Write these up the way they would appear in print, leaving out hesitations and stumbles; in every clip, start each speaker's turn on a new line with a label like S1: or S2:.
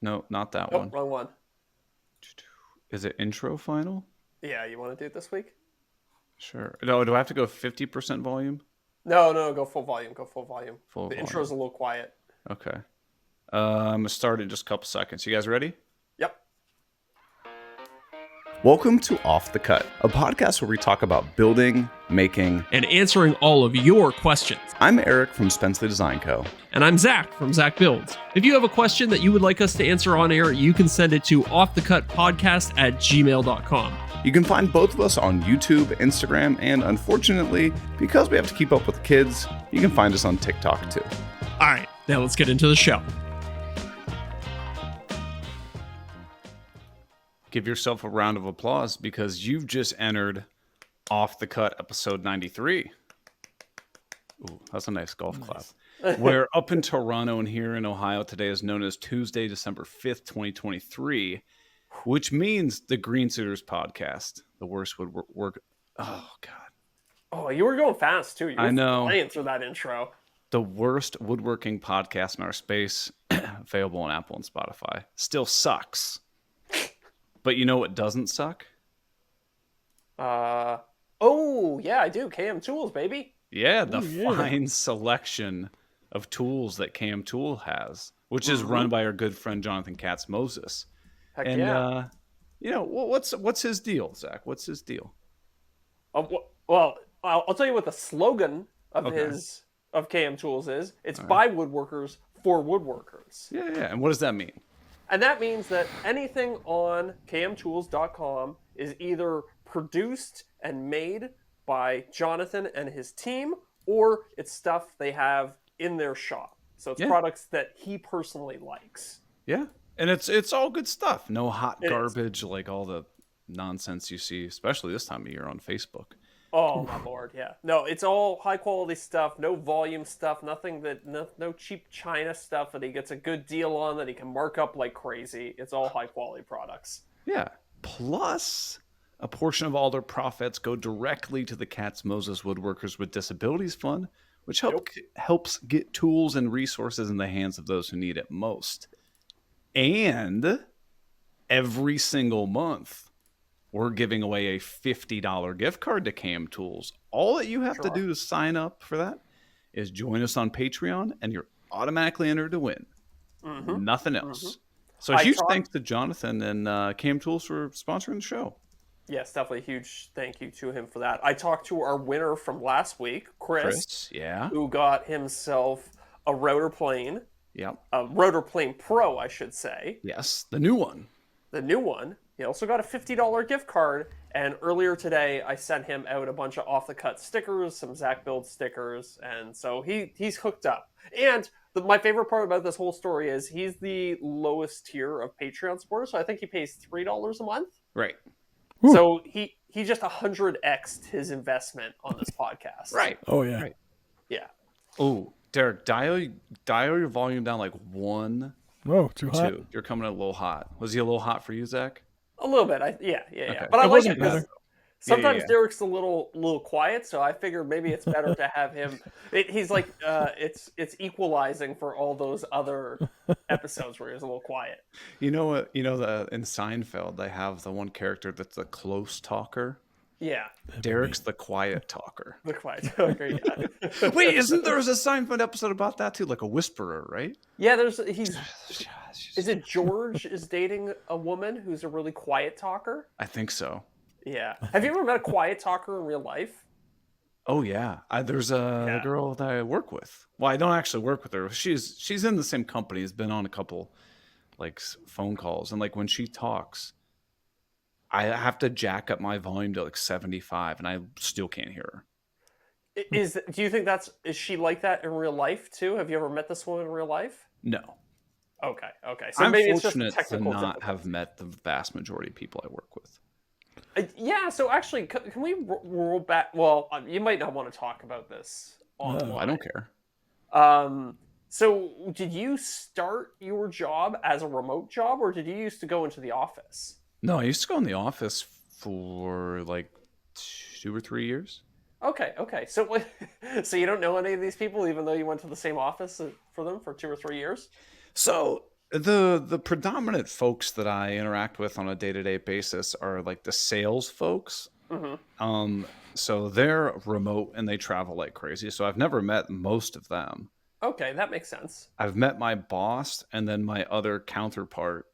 S1: No, not that
S2: Nope,
S1: one.
S2: wrong one.
S1: Is it intro final?
S2: Yeah, you want to do it this week?
S1: Sure. No, do I have to go 50% volume?
S2: No, go full volume. Go full volume.
S1: Full
S2: The intro's
S1: volume.
S2: a little quiet.
S1: Okay. I'm gonna start in just a couple seconds. You guys ready?
S2: Yep.
S1: Welcome to Off the Cut, a podcast where we talk about building, making,
S3: and answering all of your questions.
S1: I'm Eric from Spenceley Design Co.
S3: And I'm Zach from Zach Builds. If you have a question that you would like us to answer on air, you can send it to offthecutpodcast@gmail.com.
S1: You can find both of us on YouTube, Instagram, and unfortunately, because we have to keep up with the kids, you can find us on TikTok too.
S3: All right, now let's get into the show.
S1: Give yourself a round of applause because you've just entered Off the Cut episode 93. Ooh, that's a nice golf clap. Where up in Toronto and here in Ohio today is known as Tuesday, December 5th, 2023, which means the Green Suiters podcast, the worst woodwork. Oh, God.
S2: Oh, you were going fast, too. You were
S1: I know.
S2: flying through that intro.
S1: The worst woodworking podcast in our space, available on Apple and Spotify. Still sucks. But you know what doesn't suck?
S2: Oh, yeah, I do. KM Tools, baby.
S1: Yeah, the fine selection of tools that KM Tool has, which is run by our good friend Jonathan Katz Moses.
S2: Heck
S1: And
S2: yeah.
S1: you know, what's his deal, Zach? What's his deal?
S2: Well, I'll tell you what the slogan of
S1: Okay.
S2: of KM Tools is. It's by woodworkers for woodworkers.
S1: Yeah. And what does that mean?
S2: And that means that anything on kmtools.com is either produced and made by Jonathan and his team, or it's stuff they have in their shop. So it's products that he personally likes.
S1: Yeah. And it's all good stuff. No hot
S2: It is.
S1: garbage like all the nonsense you see, especially this time of year on Facebook.
S2: Oh my lord, yeah. No, it's all high quality stuff, no volume stuff, no cheap China stuff that he gets a good deal on that he can mark up like crazy. It's all high quality products.
S1: Yeah. Plus, a portion of all their profits go directly to the Katz Moses Woodworkers with Disabilities Fund, which helps get tools and resources in the hands of those who need it most. And every single month, we're giving away a $50 gift card to KM Tools. All that you have to do to sign up for that is join us on Patreon, and you're automatically entered to win. Nothing else. So huge thanks to Jonathan and KM Tools for sponsoring the show.
S2: Yes, definitely a huge thank you to him for that. I talked to our winner from last week, Chris, who got himself a rotor plane.
S1: Yep.
S2: A rotor plane Pro, I should say.
S1: Yes, the new one.
S2: The new one. He also got a $50 gift card, and earlier today I sent him out a bunch of off-the-cut stickers, some Zach Build stickers, and so he's hooked up. And my favorite part about this whole story is he's the lowest tier of Patreon supporters, so I think he pays $3 a month.
S1: Right.
S2: So he just 100x'd his investment on this podcast.
S1: Right.
S4: Oh, yeah.
S1: Right.
S2: Yeah.
S1: Oh, Derek, dial your volume down like 1,
S4: Whoa, too hot.
S1: 2. You're coming in a little hot. Was he a little hot for you, Zach?
S2: A little bit. Yeah.
S1: Okay.
S2: But I
S1: It
S2: like
S1: wasn't
S2: it because
S1: bad.
S2: sometimes
S1: Yeah.
S2: Derek's a little quiet, so I figure maybe it's better to have him. He's like it's equalizing for all those other episodes where he's a little quiet.
S1: You know what? You know in Seinfeld they have the one character that's the close talker.
S2: Yeah,
S1: Derek's the quiet talker.
S2: the quiet talker. Yeah.
S1: Wait, isn't there a Seinfeld episode about that too? Like a whisperer, right?
S2: Yeah, is it George is dating a woman who's a really quiet talker?
S1: I think so.
S2: Yeah. Have you ever met a quiet talker in real life?
S1: Oh yeah, there's a girl that I work with. Well, I don't actually work with her. She's in the same company. Has been on a couple like phone calls, and like when she talks, I have to jack up my volume to like 75, and I still can't hear her.
S2: Do you think is she like that in real life too? Have you ever met this woman in real life?
S1: No.
S2: Okay. So
S1: I'm
S2: maybe it's just
S1: fortunate to
S2: technical
S1: not
S2: difficulty.
S1: have met the vast majority of people I work with.
S2: Yeah, so actually, can we roll back? Well, you might not want to talk about this online.
S1: I don't care.
S2: So did you start your job as a remote job, or did you used to go into the office?
S1: No, I used to go in the office for like 2 or 3 years.
S2: Okay. So you don't know any of these people, even though you went to the same office for them for 2 or 3 years?
S1: So The predominant folks that I interact with on a day-to-day basis are like the sales folks.
S2: Hmm.
S1: Um, so they're remote and they travel like crazy. So I've never met most of them.
S2: Okay, that makes sense.
S1: I've met my boss and then my other counterpart.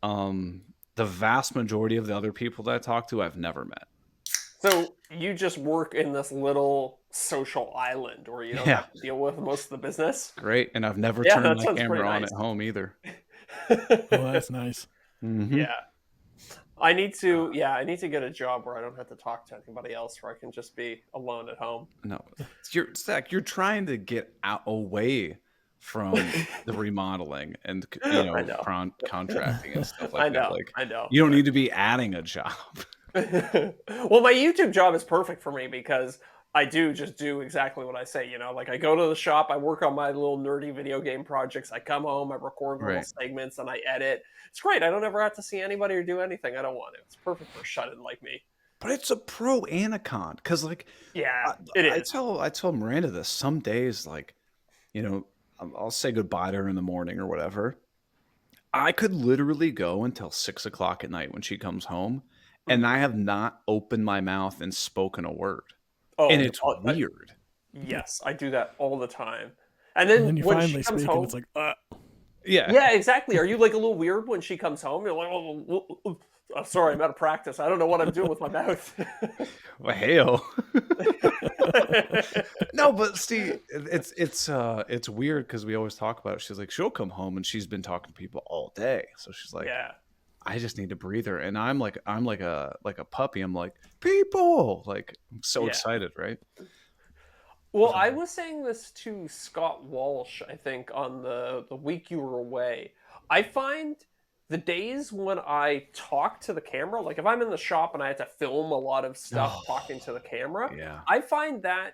S1: Um, the vast majority of the other people that I talk to, I've never met.
S2: So you just work in this little social island where you don't
S1: Yeah,
S2: have to deal with most of the business?
S1: great. And I've never
S2: Yeah,
S1: turned
S2: that
S1: my
S2: sounds pretty
S1: camera on
S2: nice.
S1: at home either.
S4: Oh, that's nice.
S1: Hmm.
S2: Yeah. I need to get a job where I don't have to talk to anybody else, where I can just be alone at home.
S1: No, Zach, you're trying to get out away from the remodeling and
S2: I know.
S1: contracting and stuff
S2: I
S1: like that.
S2: know.
S1: Like
S2: I know.
S1: you don't need to be adding a job.
S2: Well, my YouTube job is perfect for me because I just do exactly what I say. Like I go to the shop, I work on my little nerdy video game projects. I come home, I record little
S1: Right.
S2: segments, and I edit. It's great. I don't ever have to see anybody or do anything I don't want to. It's perfect for a shut-in like me.
S1: But it's a pro and a con because like
S2: Yeah,
S1: I,
S2: it
S1: I
S2: is.
S1: tell Miranda this. Some days, like I'll say goodbye to her in the morning or whatever. I could literally go until 6 o'clock at night when she comes home, and
S2: Mhm.
S1: I have not opened my mouth and spoken a word, and
S2: Oh,
S1: it's weird.
S2: yes, I do that all the time. And
S4: And
S2: then
S4: then you
S2: when she
S4: finally
S2: comes
S4: speak, and
S2: home,
S4: it's like,
S1: Yeah.
S2: yeah, exactly. Are you like a little weird when she comes home? You're like, oh, sorry, I'm out of practice. I don't know what I'm doing with my mouth.
S1: Well, hell. No, but see, it's weird because we always talk about it. She's like, she'll come home and she's been talking to people all day, so she's like,
S2: Yeah,
S1: I just need a breather, and I'm like a puppy. I'm like, people, like I'm so
S2: yeah.
S1: excited, right?
S2: Well, I was saying this to Scott Walsh, I think, on the week you were away. I find the days when I talk to the camera, like if I'm in the shop and I have to film a lot of stuff
S1: Oh,
S2: talking to the camera,
S1: yeah,
S2: I find that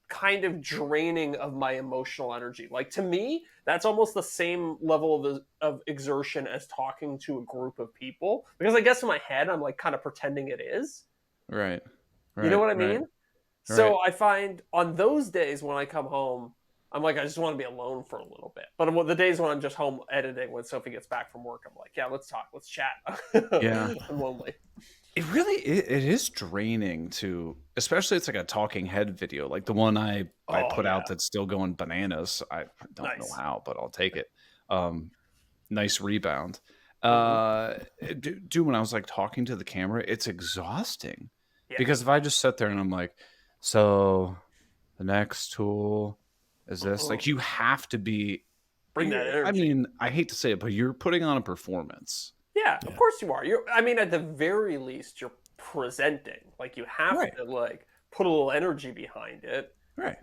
S2: kind of draining of my emotional energy. Like to me, that's almost the same level of exertion as talking to a group of people. Because I guess in my head, I'm like kind of pretending it is.
S1: right,
S2: You know
S1: right,
S2: what I
S1: right,
S2: mean?
S1: right.
S2: So I find on those days when I come home, I'm like, I just want to be alone for a little bit. But on the days when I'm just home editing, when Sophie gets back from work, I'm like, yeah, let's talk, let's chat.
S1: Yeah,
S2: I'm lonely.
S1: it is draining to, especially it's like a talking head video, like the one I
S2: Oh
S1: put
S2: yeah,
S1: out that's still going bananas. I don't know
S2: nice.
S1: how, but I'll take it. Um, nice rebound.
S2: Hmm.
S1: Uh, dude, when I was like talking to the camera, it's exhausting
S2: Yeah.
S1: because if I just sit there and I'm like, so the next tool is this,
S2: Mhm.
S1: like you have to be.
S2: Bring that
S1: I
S2: energy.
S1: mean, I hate to say it, but you're putting on a performance,
S2: Yeah, of
S4: yeah.
S2: course you are. I mean, at the very least, you're presenting. Like you have
S1: right?
S2: to like put a little energy behind it.
S1: Right.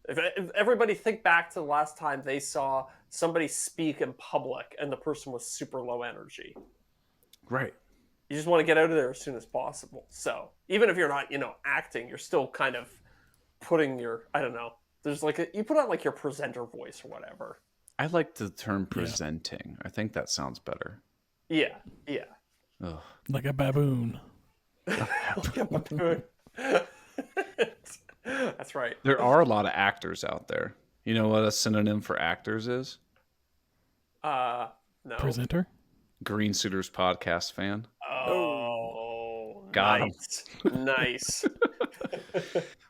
S2: If everybody think back to the last time they saw somebody speak in public and the person was super low energy,
S1: Right.
S2: you just want to get out of there as soon as possible. So even if you're not, acting, you're still kind of putting your, I don't know. There's like you put on like your presenter voice or whatever.
S1: I like the term
S4: Yeah.
S1: presenting. I think that sounds better.
S2: Yeah, yeah.
S1: Ugh.
S4: Like a baboon.
S2: Like a baboon. That's right.
S1: There are a lot of actors out there. You know what a synonym for actors is?
S2: Uh, no.
S4: Presenter?
S1: Green Suiters podcast fan.
S2: Oh,
S1: Got 'em.
S2: nice.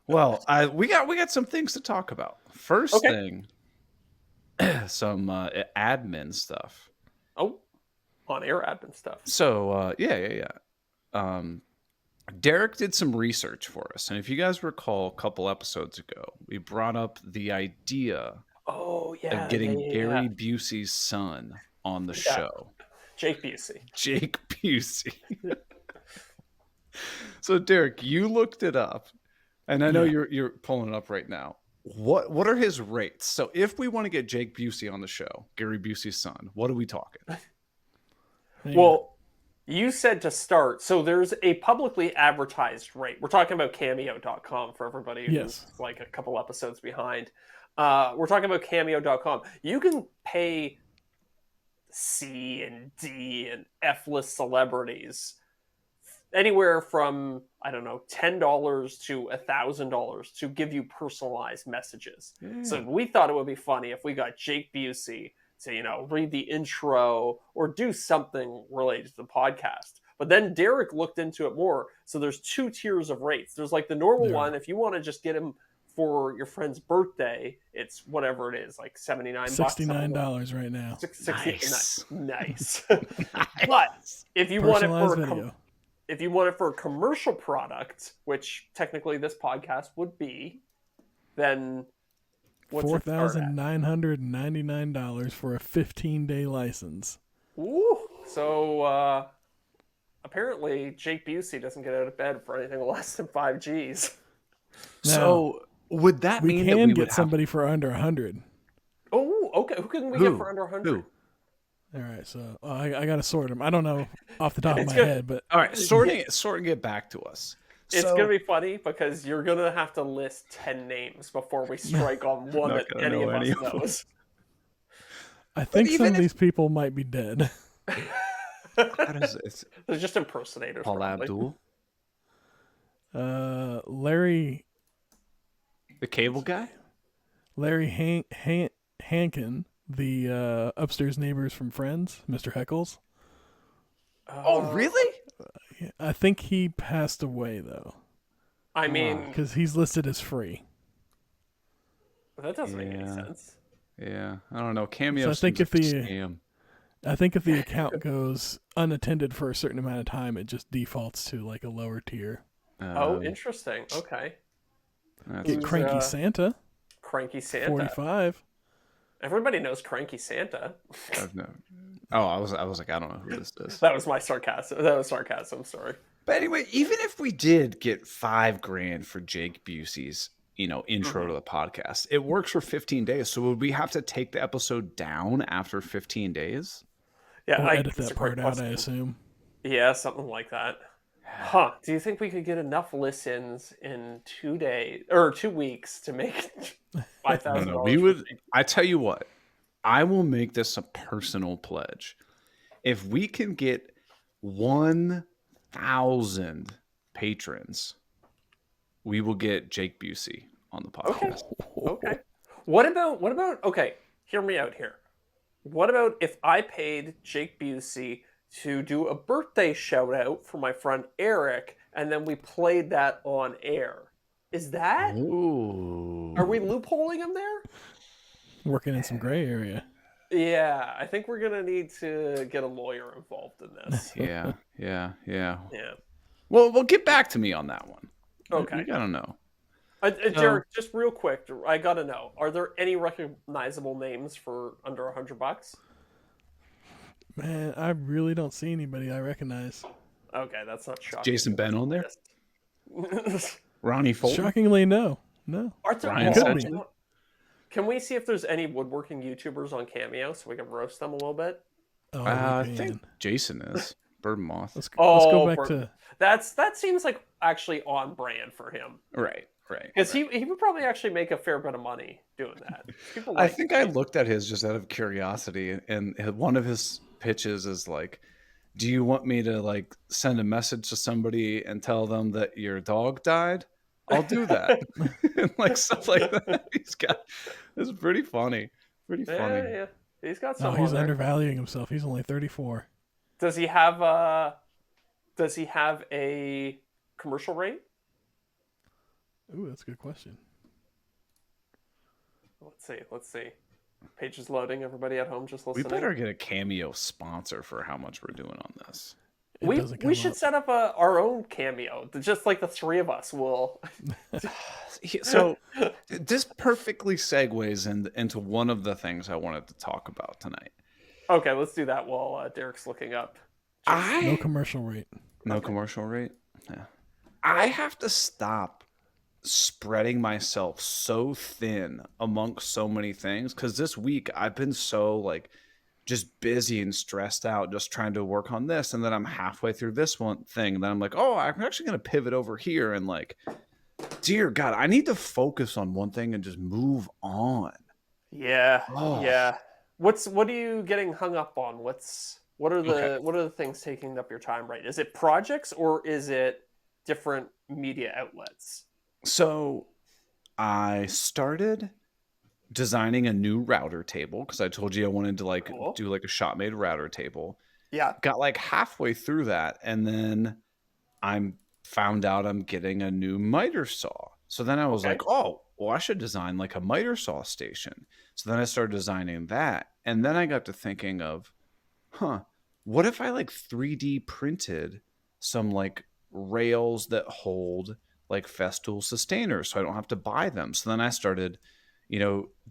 S1: Well, we got some things to talk about. First
S2: Okay.
S1: thing, some admin stuff.
S2: Oh, on air admin stuff.
S1: So yeah. Derek did some research for us, and if you guys recall, a couple episodes ago, we brought up the idea
S2: Oh yeah,
S1: of getting
S2: yeah.
S1: Gary Busey's son on the
S2: Yeah.
S1: show.
S2: Jake Busey.
S1: Jake Busey. So Derek, you looked it up, and I know
S4: Yeah.
S1: you're pulling it up right now. What are his rates? So if we want to get Jake Busey on the show, Gary Busey's son, what are we talking?
S2: Well, you said to start, so there's a publicly advertised rate. We're talking about cameo.com for everybody who's
S4: Yes.
S2: like a couple episodes behind. We're talking about cameo.com. You can pay C and D and F list celebrities anywhere from, I don't know, $10 to $1,000 to give you personalized messages. So we thought it would be funny if we got Jake Busey to, read the intro or do something related to the podcast. But then Derek looked into it more. So there's 2 tiers of rates. There's like the normal
S4: There.
S2: one. If you want to just get him for your friend's birthday, it's whatever it is, like $79.
S4: $69 right now.
S2: Nice. But if you want it
S4: Personalized
S2: for
S4: video.
S2: if you want it for a commercial product, which technically this podcast would be, then what's it start at?
S4: $4,999 for a 15-day license.
S2: Ooh. So apparently Jake Busey doesn't get out of bed for anything less than 5 Gs.
S1: So would that
S4: We
S1: mean
S4: can
S1: that we
S4: get
S1: would
S4: somebody for under 100.
S2: Oh, okay. Who can we get for under 100?
S1: Who?
S4: All right, so I got to sort them. I don't know off the top of my
S2: good.
S4: head, but
S1: All right, sorting get back to us.
S2: It's
S1: So-
S2: going to be funny because you're going to have to list 10 names before we strike on one
S1: Not
S2: that
S1: gonna
S2: any
S1: know
S2: of
S1: any
S2: us
S1: of them.
S2: knows.
S4: I think some
S1: even
S4: of
S1: if-
S4: these people might be dead.
S1: How does it?
S2: They're just impersonators.
S1: Paul
S2: probably.
S1: Abdul,
S4: Larry
S1: the cable guy.
S4: Hankin, the upstairs neighbors from Friends, Mr. Heckles.
S1: Oh, really?
S4: I think he passed away though,
S2: I mean,
S4: because he's listed as free.
S2: that doesn't make any
S1: Yeah.
S2: sense.
S1: Yeah, I don't know. Cameo.
S4: So I think
S1: seems
S4: if
S1: like a
S4: the-
S1: scam.
S4: I think if the account goes unattended for a certain amount of time, it just defaults to like a lower tier.
S2: Oh, interesting. Okay.
S1: That's
S4: Get
S2: Who's,
S4: Cranky Santa,
S2: Cranky Santa.
S4: 45.
S2: Everybody knows Cranky Santa.
S1: I was like, I don't know who this is.
S2: That was my sarcasm. That was sarcasm. Sorry.
S1: But anyway, even if we did get $5,000 for Jake Busey's, intro to the podcast, it works for 15 days. So would we have to take the episode down after 15 days?
S2: Yeah,
S4: Or edit
S2: that's
S4: that
S2: a great
S4: part out, I
S2: question.
S4: assume.
S2: Yeah, something like that. Huh? Do you think we could get enough listens in 2 days or 2 weeks to make $5,000?
S1: No, we would. I tell you what, I will make this a personal pledge. If we can get 1,000 patrons, we will get Jake Busey on the podcast.
S2: Okay. What about? Okay, hear me out here. What about if I paid Jake Busey to do a birthday shout out for my friend Eric, and then we played that on air? Is that?
S1: Ooh.
S2: Are we loopholing him there?
S4: Working in some gray area.
S2: Yeah, I think we're gonna need to get a lawyer involved in this.
S1: Yeah.
S2: Yeah.
S1: Well, get back to me on that one.
S2: Okay.
S1: We gotta know.
S2: Derek, just real quick, I gotta know: are there any recognizable names for under $100?
S4: Man, I really don't see anybody I recognize.
S2: Okay, that's not shocking.
S1: Jason Ben on there? Ronnie Fulton?
S4: Shockingly, no.
S2: Are there-
S1: Ryan
S4: Sedgwick.
S2: Can we see if there's any woodworking YouTubers on Cameo so we can roast them a little bit?
S4: Oh,
S1: I
S4: man.
S1: think Jason is. Bird Moth.
S4: Let's go back
S2: Bert-
S4: to.
S2: that seems like actually on brand for him
S1: Right.
S2: because he would probably actually make a fair bit of money doing that. People
S1: I
S2: like
S1: think I looked at his just out of curiosity, and one of his pitches is like, "Do you want me to like send a message to somebody and tell them that your dog died? I'll do that." And like stuff like that. It's pretty funny. Pretty funny.
S2: Yeah. He's got
S4: No,
S2: some.
S4: he's
S2: on there.
S4: undervaluing himself. He's only 34.
S2: Does he have a commercial rate?
S4: Ooh, that's a good question.
S2: Let's see. Page is loading. Everybody at home just
S1: We
S2: listening.
S1: better get a Cameo sponsor for how much we're doing on this.
S4: It
S2: We
S4: doesn't come
S2: should
S4: up.
S2: set up our own Cameo. Just like the three of us will.
S1: So this perfectly segues into one of the things I wanted to talk about tonight.
S2: Okay, let's do that while Derek's looking up.
S4: No commercial rate.
S1: No commercial rate. Yeah. I have to stop spreading myself so thin amongst so many things because this week I've been so like just busy and stressed out just trying to work on this, and then I'm halfway through this one thing and then I'm like, oh, I'm actually going to pivot over here, and like, dear God, I need to focus on one thing and just move on.
S2: Yeah,
S1: Oh.
S2: yeah. What are you getting hung up on? What are the things taking up your time? Right? Is it projects or is it different media outlets?
S1: So I started designing a new router table because I told you I wanted to like
S2: Cool.
S1: do like a shop made router table.
S2: Yeah.
S1: Got like halfway through that, and then I'm found out I'm getting a new miter saw. So then I was
S2: Okay.
S1: like, oh, well, I should design like a miter saw station. So then I started designing that. And then I got to thinking of, huh, what if I like 3D printed some like rails that hold like Festool sustainers so I don't have to buy them? So then I started,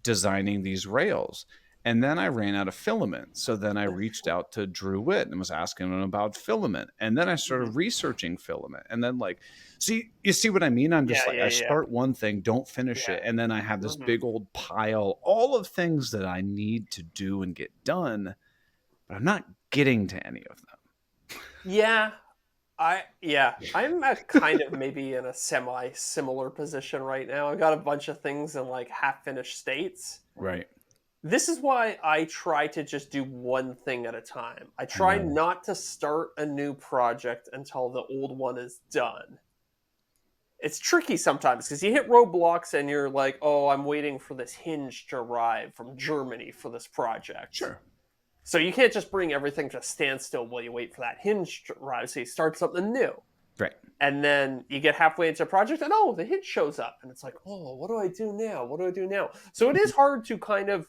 S1: designing these rails. And then I ran out of filament. So then I reached out to Drew Witt and was asking him about filament. And then I started
S2: Mhm.
S1: researching filament. And then like, see, you see what I mean? I'm just
S2: Yeah,
S1: like,
S2: yeah,
S1: I
S2: yeah,
S1: start one thing, don't finish
S2: yeah.
S1: it. And then I have this
S2: Mhm.
S1: big old pile, all of things that I need to do and get done, but I'm not getting to any of them.
S2: Yeah, I'm at kind of maybe in a semi similar position right now. I got a bunch of things in like half finished states.
S1: Right.
S2: This is why I try to just do one thing at a time. I
S1: I
S2: try
S1: know.
S2: not to start a new project until the old one is done. It's tricky sometimes because you hit roadblocks and you're like, oh, I'm waiting for this hinge to arrive from Germany for this project.
S1: Sure.
S2: So you can't just bring everything to a standstill while you wait for that hinge to arrive. So you start something new.
S1: Right.
S2: And then you get halfway into a project and oh, the hinge shows up. And it's like, oh, what do I do now? What do I do now? So it is hard to kind of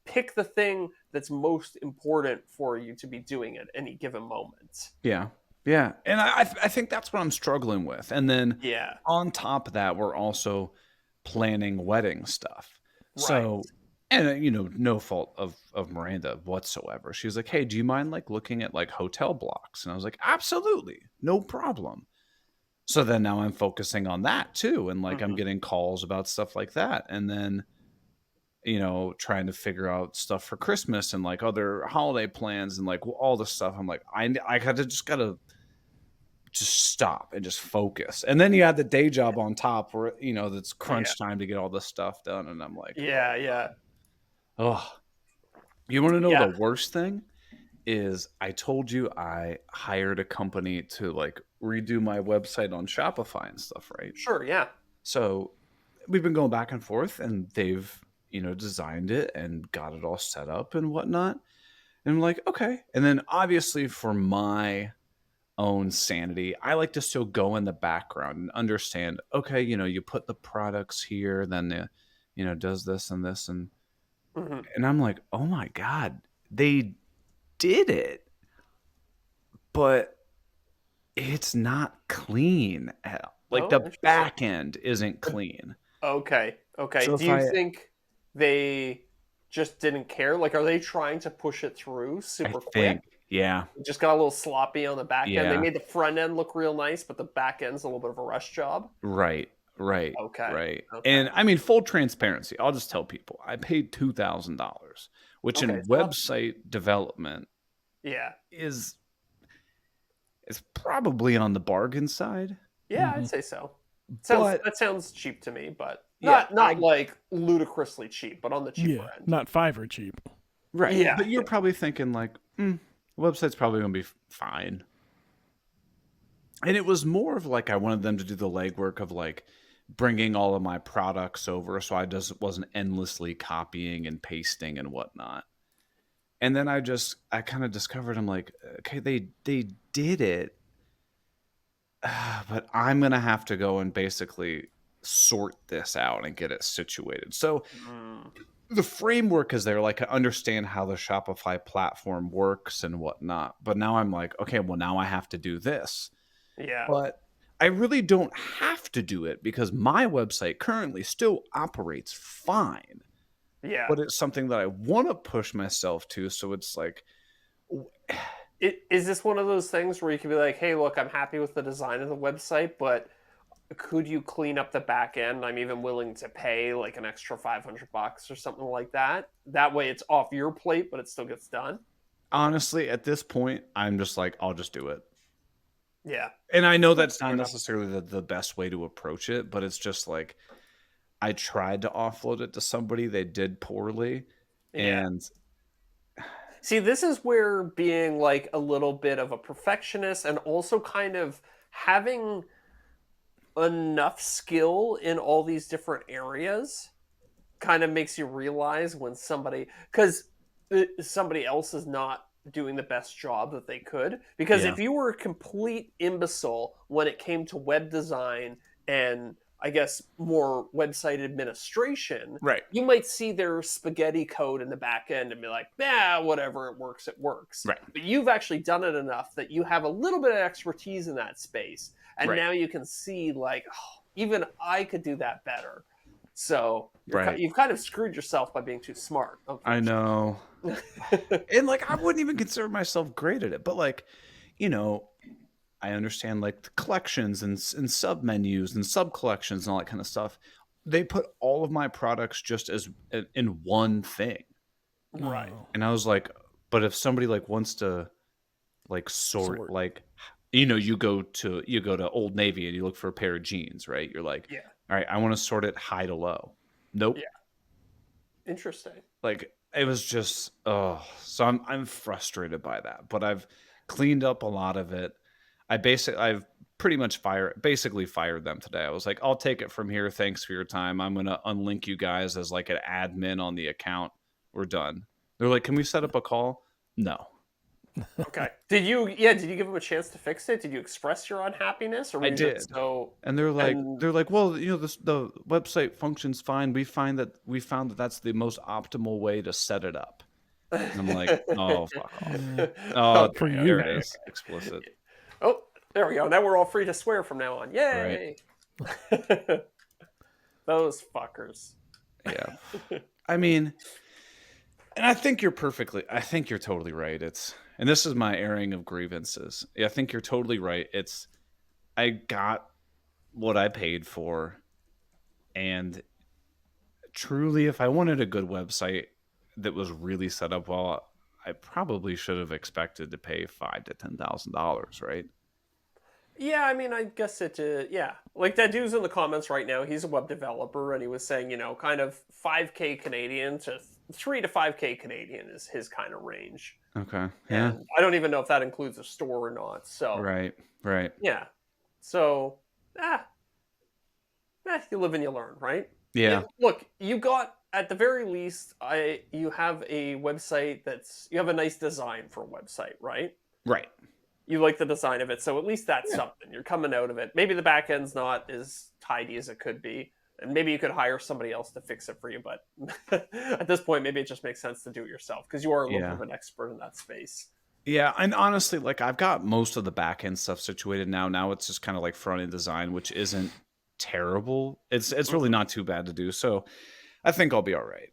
S2: pick the thing that's most important for you to be doing at any given moment.
S1: Yeah. Yeah. And I think that's what I'm struggling with. And then
S2: Yeah.
S1: on top of that, we're also planning wedding stuff.
S2: Right.
S1: So, and no fault of Miranda whatsoever. She was like, "Hey, do you mind like looking at like hotel blocks?" And I was like, "Absolutely, no problem." So then now I'm focusing on that too, and like I'm
S2: Hmm.
S1: getting calls about stuff like that, and then trying to figure out stuff for Christmas and like other holiday plans and like all this stuff. I'm like, I gotta just stop and just focus. And then you have the day job on top where that's
S2: Yeah.
S1: crunch time to get all this stuff done. And I'm like,
S2: Yeah. Yeah.
S1: oh, you want to know
S2: Yeah.
S1: the worst thing is I told you I hired a company to like redo my website on Shopify and stuff, right?
S2: Sure. Yeah.
S1: So we've been going back and forth and they've, designed it and got it all set up and whatnot. And I'm like, okay. And then obviously for my own sanity, I like to still go in the background and understand, okay, you put the products here, then does this and this
S2: Hmm.
S1: and I'm like, oh my God, they did it, but it's not clean at all. Like
S2: Oh,
S1: the
S2: interesting.
S1: back end isn't clean.
S2: Okay. Okay.
S1: So
S2: Do
S1: if
S2: you
S1: I
S2: think they just didn't care? Like, are they trying to push it through
S1: I
S2: super quick?
S1: think, yeah,
S2: It just got a little sloppy on the back end. They
S1: yeah.
S2: made the front end look real nice, but the back end's a little bit of a rush job.
S1: Right, right,
S2: Okay.
S1: right.
S2: Okay.
S1: And I mean, full transparency, I'll just tell people I paid $2,000, which
S2: Okay.
S1: in website development
S2: Yeah.
S1: is probably on the bargain side.
S2: Yeah, I'd
S4: Hmm.
S2: say so.
S1: But
S2: That sounds cheap to me, but
S1: yeah,
S2: not like ludicrously cheap, but on the
S4: Yeah,
S2: cheaper end.
S4: not Fiverr cheap.
S1: right.
S2: Yeah.
S1: But you're probably thinking like, the website's probably gonna be fine. And it was more of like I wanted them to do the legwork of like bringing all of my products over, so I just wasn't endlessly copying and pasting and whatnot. And then I kind of discovered I'm like, okay, they did it, but I'm gonna have to go and basically sort this out and get it situated. So
S2: Mm,
S1: the framework is there, like I understand how the Shopify platform works and whatnot. But now I'm like, okay, well now I have to do this.
S2: yeah.
S1: But I really don't have to do it because my website currently still operates fine.
S2: Yeah.
S1: But it's something that I want to push myself to. So it's like,
S2: Is this one of those things where you can be like, "Hey, look, I'm happy with the design of the website, but could you clean up the back end? I'm even willing to pay like an extra $500 or something like that. That way it's off your plate, but it still gets done."
S1: honestly, at this point, I'm just like, I'll just do it.
S2: Yeah.
S1: And I know
S2: That's
S1: that's
S2: fair
S1: not
S2: enough.
S1: necessarily the best way to approach it, but it's just like I tried to offload it to somebody, they did poorly.
S2: Yeah.
S1: And
S2: See, this is where being like a little bit of a perfectionist and also kind of having enough skill in all these different areas kind of makes you realize when somebody else is not doing the best job that they could. Because
S1: Yeah.
S2: if you were a complete imbecile when it came to web design and I guess more website administration,
S1: Right.
S2: you might see their spaghetti code in the back end and be like, "Yeah, whatever, it works, it works."
S1: Right.
S2: But you've actually done it enough that you have a little bit of expertise in that space, and
S1: Right.
S2: now you can see like, oh, even I could do that better. So
S1: Right.
S2: you've kind of screwed yourself by being too smart.
S1: I know. And like I wouldn't even consider myself great at it, but like, you know, I understand like the collections and sub menus and sub collections and all that kind of stuff. They put all of my products just as in one thing.
S2: Right.
S4: Oh,
S1: And I was like, but if somebody like wants to like sort
S4: Sort.
S1: like you go to Old Navy and you look for a pair of jeans, right? You're like,
S2: Yeah.
S1: all right, I want to sort it high to low. Nope.
S2: Yeah. Interesting.
S1: Like it was just so I'm frustrated by that, but I've cleaned up a lot of it. I've pretty much basically fired them today. I was like, I'll take it from here. Thanks for your time. I'm gonna unlink you guys as like an admin on the account. We're done. They're like, can we set up a call? No.
S2: Okay. Did you give them a chance to fix it? Did you express your unhappiness, or were
S1: I
S2: you
S1: did.
S2: just so?
S1: And they're
S2: And
S1: like, well, the website functions fine. We found that that's the most optimal way to set it up. And I'm like, oh, fuck off. Oh,
S4: For
S2: okay,
S4: you.
S1: there it
S2: okay,
S1: is. Explicit.
S2: okay. Oh, there we go. Now we're all free to swear from now on.
S1: Right.
S2: Yay! Those fuckers.
S1: Yeah. I mean, and I think you're totally right. And this is my airing of grievances. Yeah, I think you're totally right. I got what I paid for. And truly, if I wanted a good website that was really set up well, I probably should have expected to pay $5,000 to $10,000, right?
S2: Yeah, I mean, I guess yeah. Like that dude's in the comments right now. He's a web developer, and he was saying, kind of 5K Canadian to 3 to 5K Canadian is his kind of range.
S1: Okay. Yeah.
S2: And I don't even know if that includes a store or not. So
S1: Right. Right.
S2: yeah. So you live and you learn, right?
S1: Yeah.
S2: Look, you got at the very least, you have a website you have a nice design for a website, right?
S1: Right.
S2: You like the design of it, so at least that's
S1: Yeah.
S2: something. You're coming out of it. Maybe the back end's not as tidy as it could be, and maybe you could hire somebody else to fix it for you. But at this point, maybe it just makes sense to do it yourself because you are a little bit of an expert in that space.
S1: Yeah, and honestly, like I've got most of the back end stuff situated now. Now it's just kind of like front end design, which isn't terrible. It's really not too bad to do. So I think I'll be all right.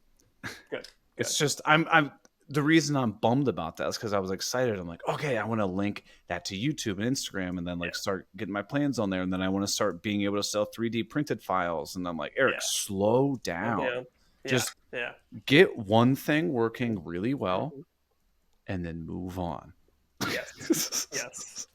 S2: Good.
S1: It's just I'm the reason I'm bummed about that is because I was excited. I'm like, okay, I want to link that to YouTube and Instagram, and then like start getting my plans on there, and then I want to start being able to sell 3D printed files. And I'm like, Eric, slow down.
S2: Yeah.
S1: Just
S2: yeah.
S1: get one thing working really well, and then move on.
S2: Yes. Yes.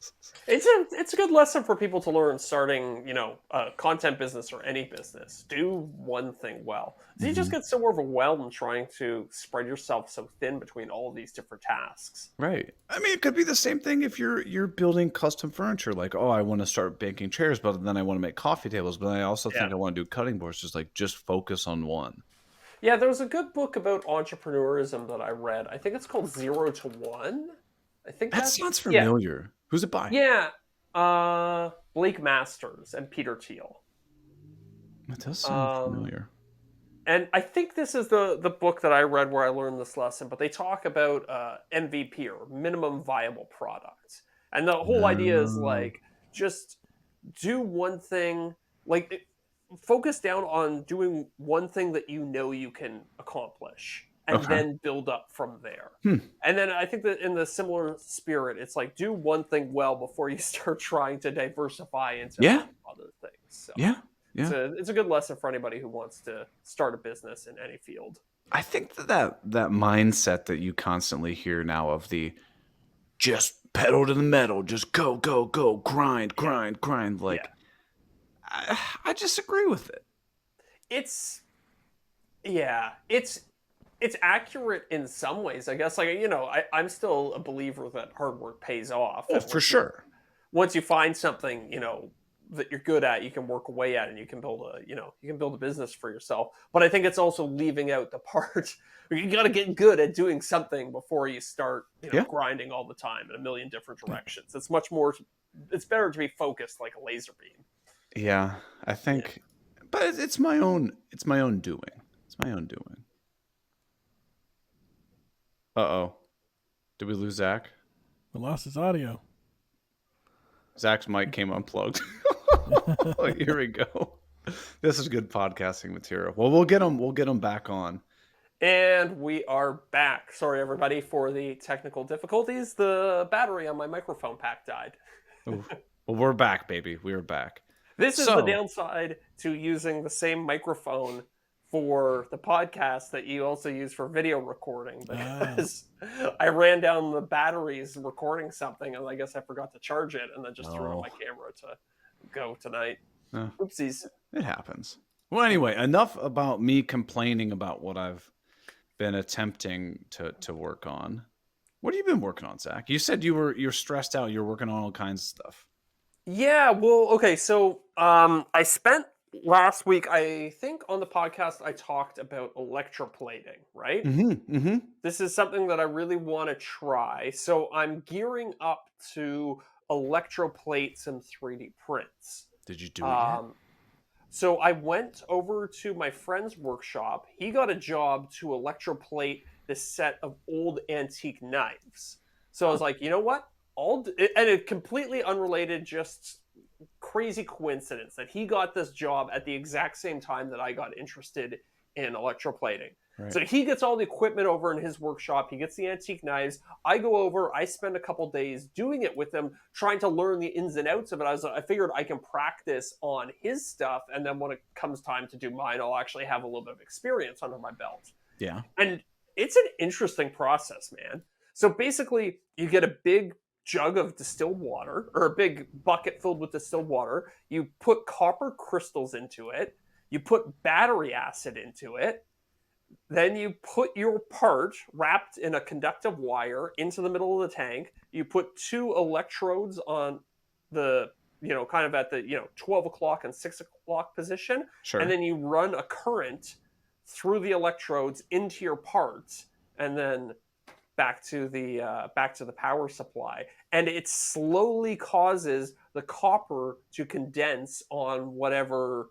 S2: It's a good lesson for people to learn starting, a content business or any business. Do one thing well. So you just get so overwhelmed trying to spread yourself so thin between all of these different tasks.
S1: Right. I mean, it could be the same thing if you're building custom furniture. Like, oh, I want to start baking chairs, but then I want to make coffee tables. But I also think I want to do cutting boards. Just focus on one.
S2: Yeah, there was a good book about entrepreneurism that I read. I think it's called 0 to 1. I think
S1: That sounds familiar.
S2: Yeah.
S1: Who's it by?
S2: Yeah. Blake Masters and Peter Thiel.
S1: It does sound familiar.
S2: And I think this is the book that I read where I learned this lesson, but they talk about MVP or minimum viable product. And the whole idea is like, just do one thing, focus down on doing one thing that you can accomplish. And then build up from there. And then I think that in the similar spirit, it's like do one thing well before you start trying to diversify into other things. So it's a good lesson for anybody who wants to start a business in any field.
S1: I think that mindset that you constantly hear now of the just pedal to the metal, just go, grind. Like, I disagree with it.
S2: It's accurate in some ways, I guess. I'm still a believer that hard work pays off.
S1: Oh, for sure.
S2: Once you find something, that you're good at, you can work away at, and you can build a business for yourself. But I think it's also leaving out the part where you got to get good at doing something before you start,
S1: Yeah.
S2: grinding all the time in a million different directions. It's better to be focused like a laser beam.
S1: Yeah, I
S2: Yeah.
S1: think, but it's my own. It's my own doing. It's my own doing. Uh-oh. Did we lose Zach?
S4: We lost his audio.
S1: Zach's mic came unplugged. Here we go. This is good podcasting material. Well, we'll get him. We'll get him back on.
S2: And we are back. Sorry, everybody, for the technical difficulties. The battery on my microphone pack died.
S1: Ooh. Well, we're back, baby. We're back.
S2: This is the downside to using the same microphone for the podcast that you also use for video recording, because I ran down the batteries recording something, and I guess I forgot to charge it, and then just threw on my camera to go tonight. Oopsies.
S1: It happens. Well, anyway, enough about me complaining about what I've been attempting to work on. What have you been working on, Zach? You said you're stressed out. You're working on all kinds of stuff.
S2: Yeah, well, okay, so I spent last week, I think on the podcast, I talked about electroplating, right? This is something that I really want to try. So I'm gearing up to electroplate some 3D prints.
S1: Did you do it yet?
S2: So I went over to my friend's workshop. He got a job to electroplate this set of old antique knives. So I was like, you know what? And it completely unrelated, just crazy coincidence that he got this job at the exact same time that I got interested in electroplating.
S1: Right.
S2: So he gets all the equipment over in his workshop. He gets the antique knives. I go over. I spend a couple days doing it with him, trying to learn the ins and outs of it. I figured I can practice on his stuff, and then when it comes time to do mine, I'll actually have a little bit of experience under my belt.
S1: Yeah.
S2: And it's an interesting process, man. So basically, you get a big jug of distilled water, or a big bucket filled with distilled water. You put copper crystals into it. You put battery acid into it. Then you put your part wrapped in a conductive wire into the middle of the tank. You put 2 electrodes on the, kind of at the, 12 o'clock and 6 o'clock position.
S1: Sure.
S2: And then you run a current through the electrodes into your parts, and then back to the power supply. And it slowly causes the copper to condense on whatever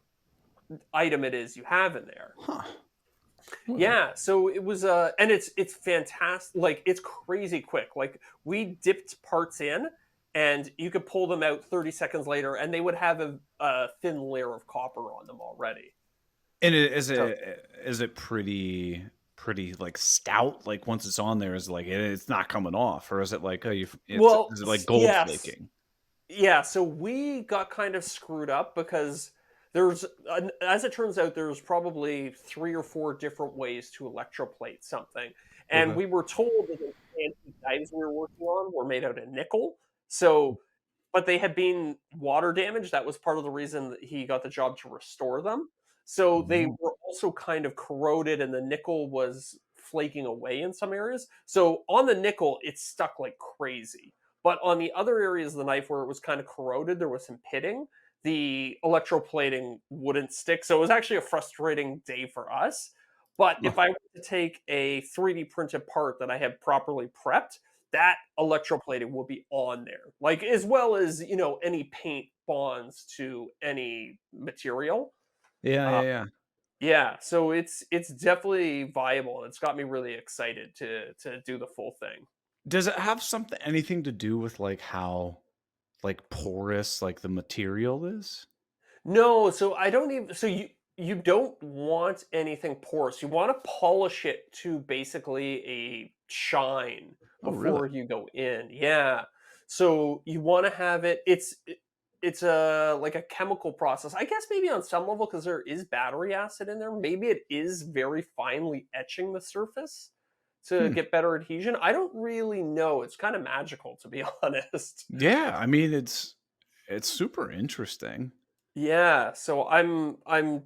S2: item it is you have in there.
S1: Huh.
S2: Yeah, so it was and it's fantastic. Like, it's crazy quick. Like, we dipped parts in, and you could pull them out 30 seconds later, and they would have a thin layer of copper on them already.
S1: And is it pretty like stout? Like, once it's on there, is it like it's not coming off, or is it like is it like gold flaking?
S2: Yeah, so we got kind of screwed up because as it turns out, there's probably 3 or 4 different ways to electroplate something. And we were told that the antique knives we were working on were made out of nickel. So, but they had been water damaged. That was part of the reason that he got the job to restore them. So they were also kind of corroded, and the nickel was flaking away in some areas. So on the nickel, it stuck like crazy. But on the other areas of the knife where it was kind of corroded, there was some pitting. The electroplating wouldn't stick. So it was actually a frustrating day for us. But if I were to take a 3D printed part that I had properly prepped, that electroplating will be on there. Like, as well as, any paint bonds to any material.
S1: Yeah.
S2: Yeah, so it's definitely viable. It's got me really excited to do the full thing.
S1: Does it have anything to do with like how like porous like the material is?
S2: No, so I don't even. So you don't want anything porous. You want to polish it to basically a shine before you go in. Yeah. So you want to have it. It's a like a chemical process. I guess maybe on some level, because there is battery acid in there. Maybe it is very finely etching the surface to get better adhesion. I don't really know. It's kind of magical, to be honest.
S1: Yeah, I mean it's super interesting.
S2: Yeah, so I'm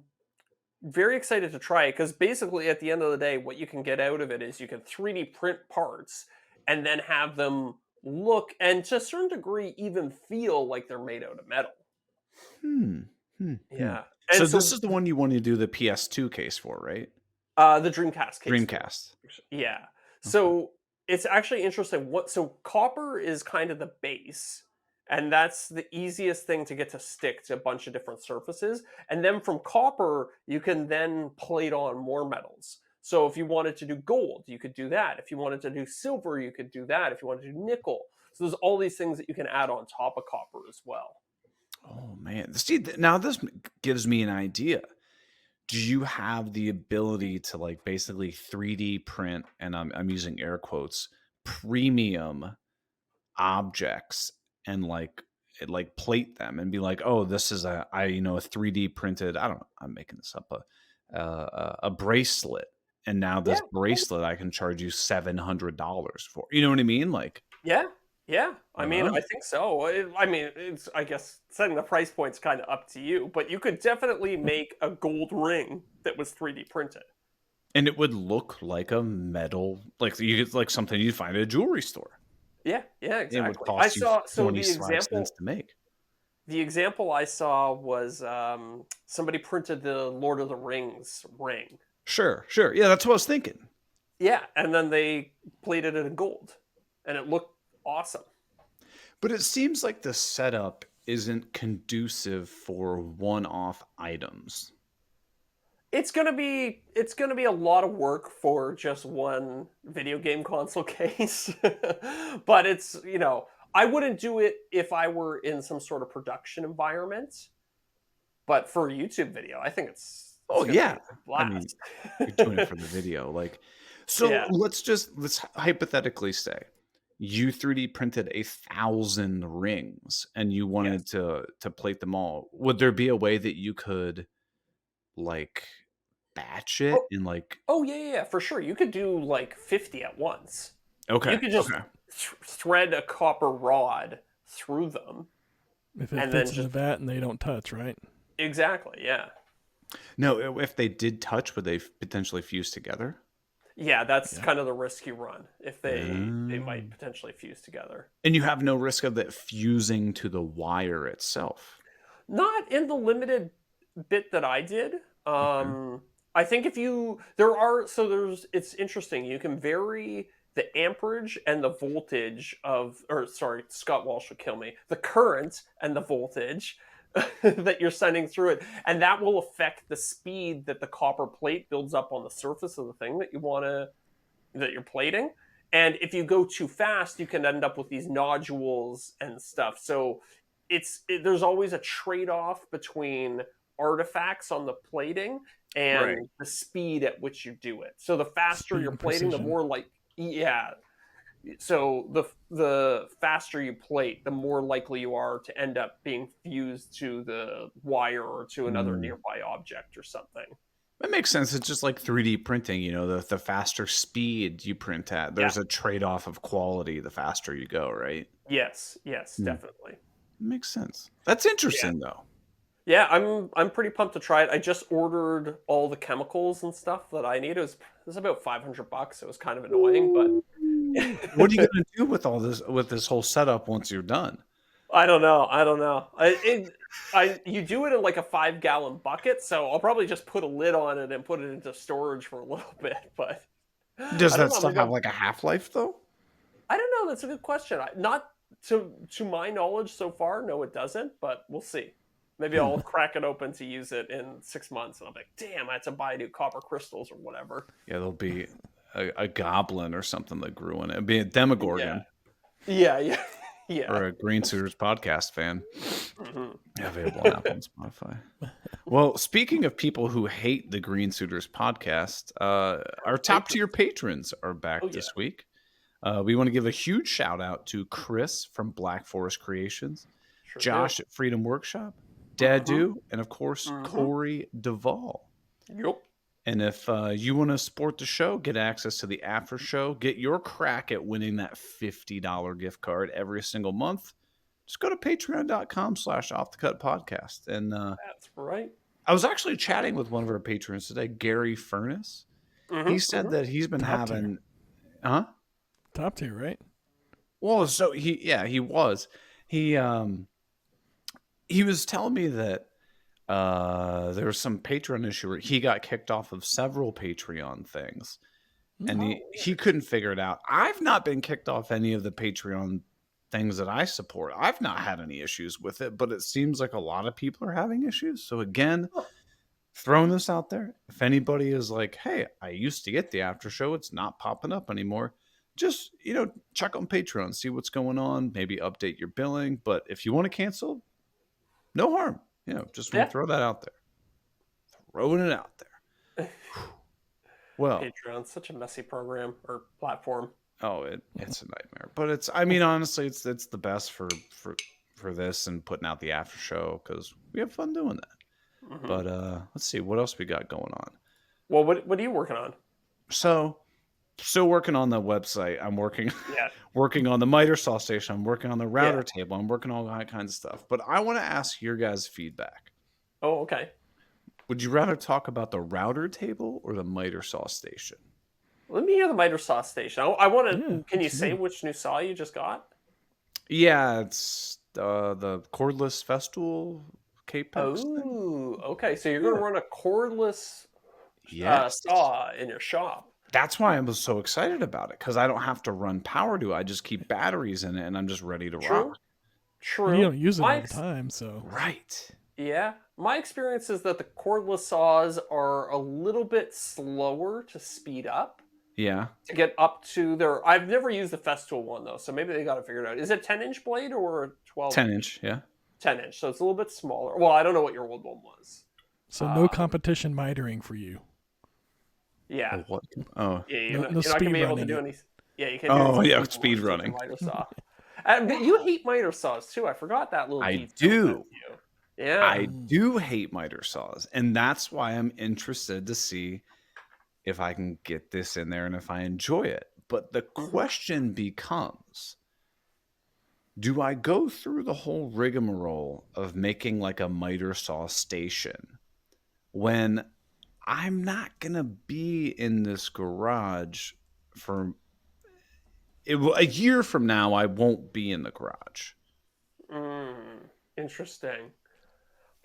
S2: very excited to try it, because basically at the end of the day, what you can get out of it is you can 3D print parts and then have them look, and to a certain degree even feel like they're made out of metal.
S1: Hmm. Hmm.
S2: Yeah.
S1: So
S2: And
S1: this
S2: so
S1: is the one you want to do the PS2 case for, right?
S2: the Dreamcast case for.
S1: Dreamcast.
S2: Yeah.
S1: Okay.
S2: So it's actually interesting. So copper is kind of the base, and that's the easiest thing to get to stick to a bunch of different surfaces. And then from copper, you can then plate on more metals. So if you wanted to do gold, you could do that. If you wanted to do silver, you could do that. If you wanted to do nickel, so there's all these things that you can add on top of copper as well.
S1: Oh man. See, now this gives me an idea. Do you have the ability to like basically 3D print, and I'm using air quotes, premium objects and like plate them and be like, oh, this is a 3D printed, I don't know, I'm making this up, a bracelet, and now
S2: Yeah.
S1: this bracelet I can charge you $700 for. You know what I mean? Like,
S2: Yeah, yeah. I mean,
S1: uh,
S2: I think so. I mean, it's I guess setting the price point's kind of up to you, but you could definitely make a gold ring that was 3D printed.
S1: and it would look like a metal, like you get like something you'd find at a jewelry store.
S2: Yeah, yeah,
S1: It would
S2: exactly. I
S1: cost you
S2: saw so
S1: 25 cents to make.
S2: the example I saw was somebody printed the Lord of the Rings ring.
S1: Sure. Yeah, that's what I was thinking.
S2: Yeah, and then they plated it in gold, and it looked awesome.
S1: But it seems like the setup isn't conducive for one-off items.
S2: It's gonna be a lot of work for just one video game console case. But I wouldn't do it if I were in some sort of production environment. But for a YouTube video, I think it's
S1: Oh
S2: gonna be
S1: yeah.
S2: a
S1: I mean,
S2: blast.
S1: you're doing it for the video. Like, so
S2: Yeah.
S1: let's hypothetically say you 3D printed 1,000 rings and you
S2: Yes.
S1: wanted to plate them all. Would there be a way that you could like batch it
S2: Oh,
S1: and like,
S2: oh yeah, for sure. You could do like 50 at once. You
S1: okay,
S2: could just
S1: okay.
S2: thread a copper rod through them,
S4: If it
S2: and then
S4: fits in the
S2: just
S4: vat and they don't touch, right?
S2: exactly, yeah.
S1: No, if they did touch, would they potentially fuse together?
S2: Yeah, that's
S4: Yeah.
S2: kind of the risk you run if they might
S1: Um,
S2: potentially fuse together.
S1: and you have no risk of it fusing to the wire itself.
S2: Not in the limited bit that I did.
S1: Okay.
S2: I think if you there are so there's it's interesting. You can vary the amperage and the voltage of or sorry, Scott Walsh would kill me. The current and the voltage that you're sending through it, and that will affect the speed that the copper plate builds up on the surface of the thing that you're plating. And if you go too fast, you can end up with these nodules and stuff. So there's always a trade-off between artifacts on the plating
S1: Right.
S2: and the speed at which you do it. So the faster
S4: Speed
S2: you're
S4: and
S2: plating, the
S4: precision.
S2: more like yeah. So the faster you plate, the more likely you are to end up being fused to the wire or to another
S1: Mm.
S2: nearby object or something.
S1: That makes sense. It's just like 3D printing, the faster speed you print at,
S2: Yeah.
S1: there's a trade-off of quality the faster you go, right?
S2: Yes,
S1: Mm.
S2: definitely.
S1: Makes sense. That's
S2: Yeah.
S1: interesting though.
S2: Yeah, I'm pretty pumped to try it. I just ordered all the chemicals and stuff that I need. It was about $500. It was kind of annoying, but
S1: What are you gonna do with this whole setup once you're done?
S2: I don't know. I don't know. You do it in like a 5-gallon bucket, so I'll probably just put a lid on it and put it into storage for a little bit. But
S1: Does
S2: I don't
S1: that
S2: know.
S1: stuff
S2: Maybe
S1: have like a half-life though?
S2: I don't know. That's a good question. Not to my knowledge so far. No, it doesn't. But we'll see. Maybe I'll crack it open to use it in 6 months, and I'll be like, "Damn, I had to buy new copper crystals or whatever."
S1: Yeah, there'll be a goblin or something that grew in it. It'd be a
S2: Yeah,
S1: Demogorgon
S2: yeah, yeah.
S1: or a Green Suiters podcast fan.
S2: Mhm.
S1: Available on Apple and Spotify. Well, speaking of people who hate the Green Suiters podcast, our top tier patrons are back
S2: Oh yeah,
S1: this week. We want to give a huge shout out to Chris from Black Forest Creations,
S2: sure do.
S1: Josh at Freedom Workshop,
S2: Mhm,
S1: Dadu, and of course,
S2: mhm.
S1: Corey Duvall.
S2: Yep.
S1: And if you want to support the show, get access to the after show, get your crack at winning that $50 gift card every single month, just go to patreon.com/off the cut podcast. And
S2: That's right.
S1: I was actually chatting with one of our patrons today, Gary Furness. He
S2: Mhm,
S1: said
S2: mhm.
S1: that he's been
S4: Top tier.
S1: having, huh?
S4: Top tier, right?
S1: Well, so he was. He he was telling me that there was some Patreon issue where he got kicked off of several Patreon things, and
S2: Oh,
S1: he couldn't figure it out. I've not been kicked off any of the Patreon things that I support. I've not had any issues with it, but it seems like a lot of people are having issues. So again,
S2: Huh.
S1: throwing this out there, if anybody is like, hey, I used to get the after show, it's not popping up anymore, just check on Patreon, see what's going on, maybe update your billing. But if you want to cancel, no harm. Just want
S2: Yeah.
S1: to throw that out there. Throwing it out there. Well,
S2: Patreon's such a messy program or platform.
S1: oh, it's a nightmare. But it's, I mean, honestly, it's the best for this and putting out the after show because we have fun doing that.
S2: Mhm.
S1: But let's see what else we got going on.
S2: Well, what are you working on?
S1: So, still working on the website. I'm working
S2: Yeah.
S1: working on the miter saw station. I'm working on the router table. I'm working on all that kinds of stuff. But I want to ask your guys' feedback.
S2: Oh, okay.
S1: Would you rather talk about the router table or the miter saw station?
S2: Let me hear the miter saw station. I want to.
S4: Yeah,
S2: Can you
S4: let's
S2: say
S4: do it.
S2: which new saw you just got?
S1: Yeah, it's the cordless Festool Capex thing.
S2: Oh, okay. So you're going to run a cordless
S1: Yes.
S2: saw in your shop.
S1: That's why I was so excited about it, because I don't have to run power to it. I just keep batteries in it, and I'm just ready to
S2: True.
S1: rock.
S2: True.
S4: You don't use it
S2: My
S4: all the
S2: ex-
S4: time, so
S1: Right.
S2: Yeah. My experience is that the cordless saws are a little bit slower to speed up
S1: Yeah.
S2: to get up to their. I've never used the Festool one though, so maybe they got to figure it out. Is it 10-inch blade or 12?
S1: 10-inch, yeah.
S2: 10-inch, so it's a little bit smaller. Well, I don't know what your old one was.
S4: no competition mitering for you.
S2: Yeah.
S1: Oh, what? Oh.
S2: Yeah,
S4: No-
S2: you're
S4: no
S2: not going to
S4: speed
S2: be able to
S4: running
S2: do
S4: it.
S2: any. Yeah, you can't. Do
S1: Oh,
S2: any
S1: yeah,
S2: speed
S1: speed
S2: running
S1: running.
S2: with a miter saw. But you hate miter saws too. I forgot that little
S1: I
S2: detail
S1: do.
S2: about you. Yeah.
S1: I do hate miter saws, and that's why I'm interested to see if I can get this in there and if I enjoy it. But the question becomes, do I go through the whole rigmarole of making like a miter saw station when I'm not going to be in this garage for a year from now? I won't be in the garage.
S2: Interesting.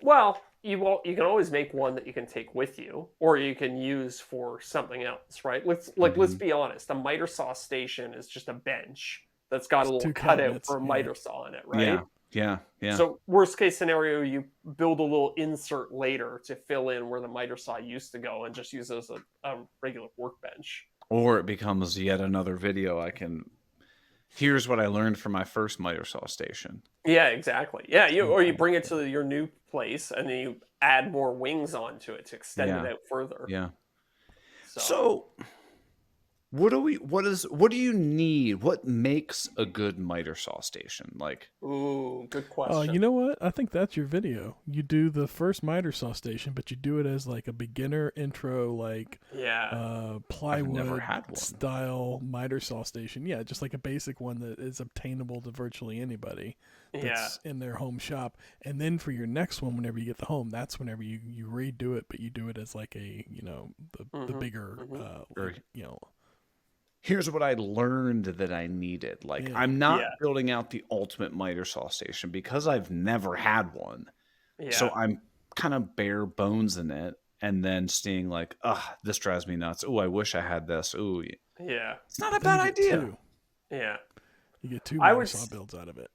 S2: Well, you can always make one that you can take with you, or you can use for something else, right? Let's be honest. A miter saw station is just a bench that's got a
S4: It's
S2: little
S4: two
S2: cutout
S4: cabinets,
S2: for a
S4: yeah.
S2: miter saw in it, right?
S1: Yeah.
S2: So worst case scenario, you build a little insert later to fill in where the miter saw used to go, and just use it as a regular workbench.
S1: Or it becomes yet another video I can. Here's what I learned from my first miter saw station.
S2: Yeah, exactly. Yeah, you bring it to your new place, and then you add more wings onto it to extend it out further.
S1: Yeah.
S2: So,
S1: So what do you need? What makes a good miter saw station? Like,
S2: ooh, good
S4: Oh,
S2: question.
S4: you know what? I think that's your video. You do the first miter saw station, but you do it as like a beginner intro, like
S2: Yeah.
S4: plywood
S1: had one.
S4: style miter saw station. Yeah, just like a basic one that is obtainable to virtually anybody that's in their home shop. And then for your next one, whenever you get the home, that's whenever you redo it, but you do it as like a the bigger
S1: here's what I learned that I needed. Like,
S4: Yeah.
S1: I'm not building out the ultimate miter saw station because I've never had one.
S2: Yeah.
S1: So I'm kind of bare bones in it, and then seeing like, this drives me nuts. Oh, I wish I had this. Ooh,
S2: Yeah.
S1: it's not a
S4: Then
S1: bad
S4: you get
S1: idea.
S4: two.
S2: Yeah.
S4: You get two
S2: I
S4: miter
S2: would
S4: saw
S2: s-
S4: builds out of it.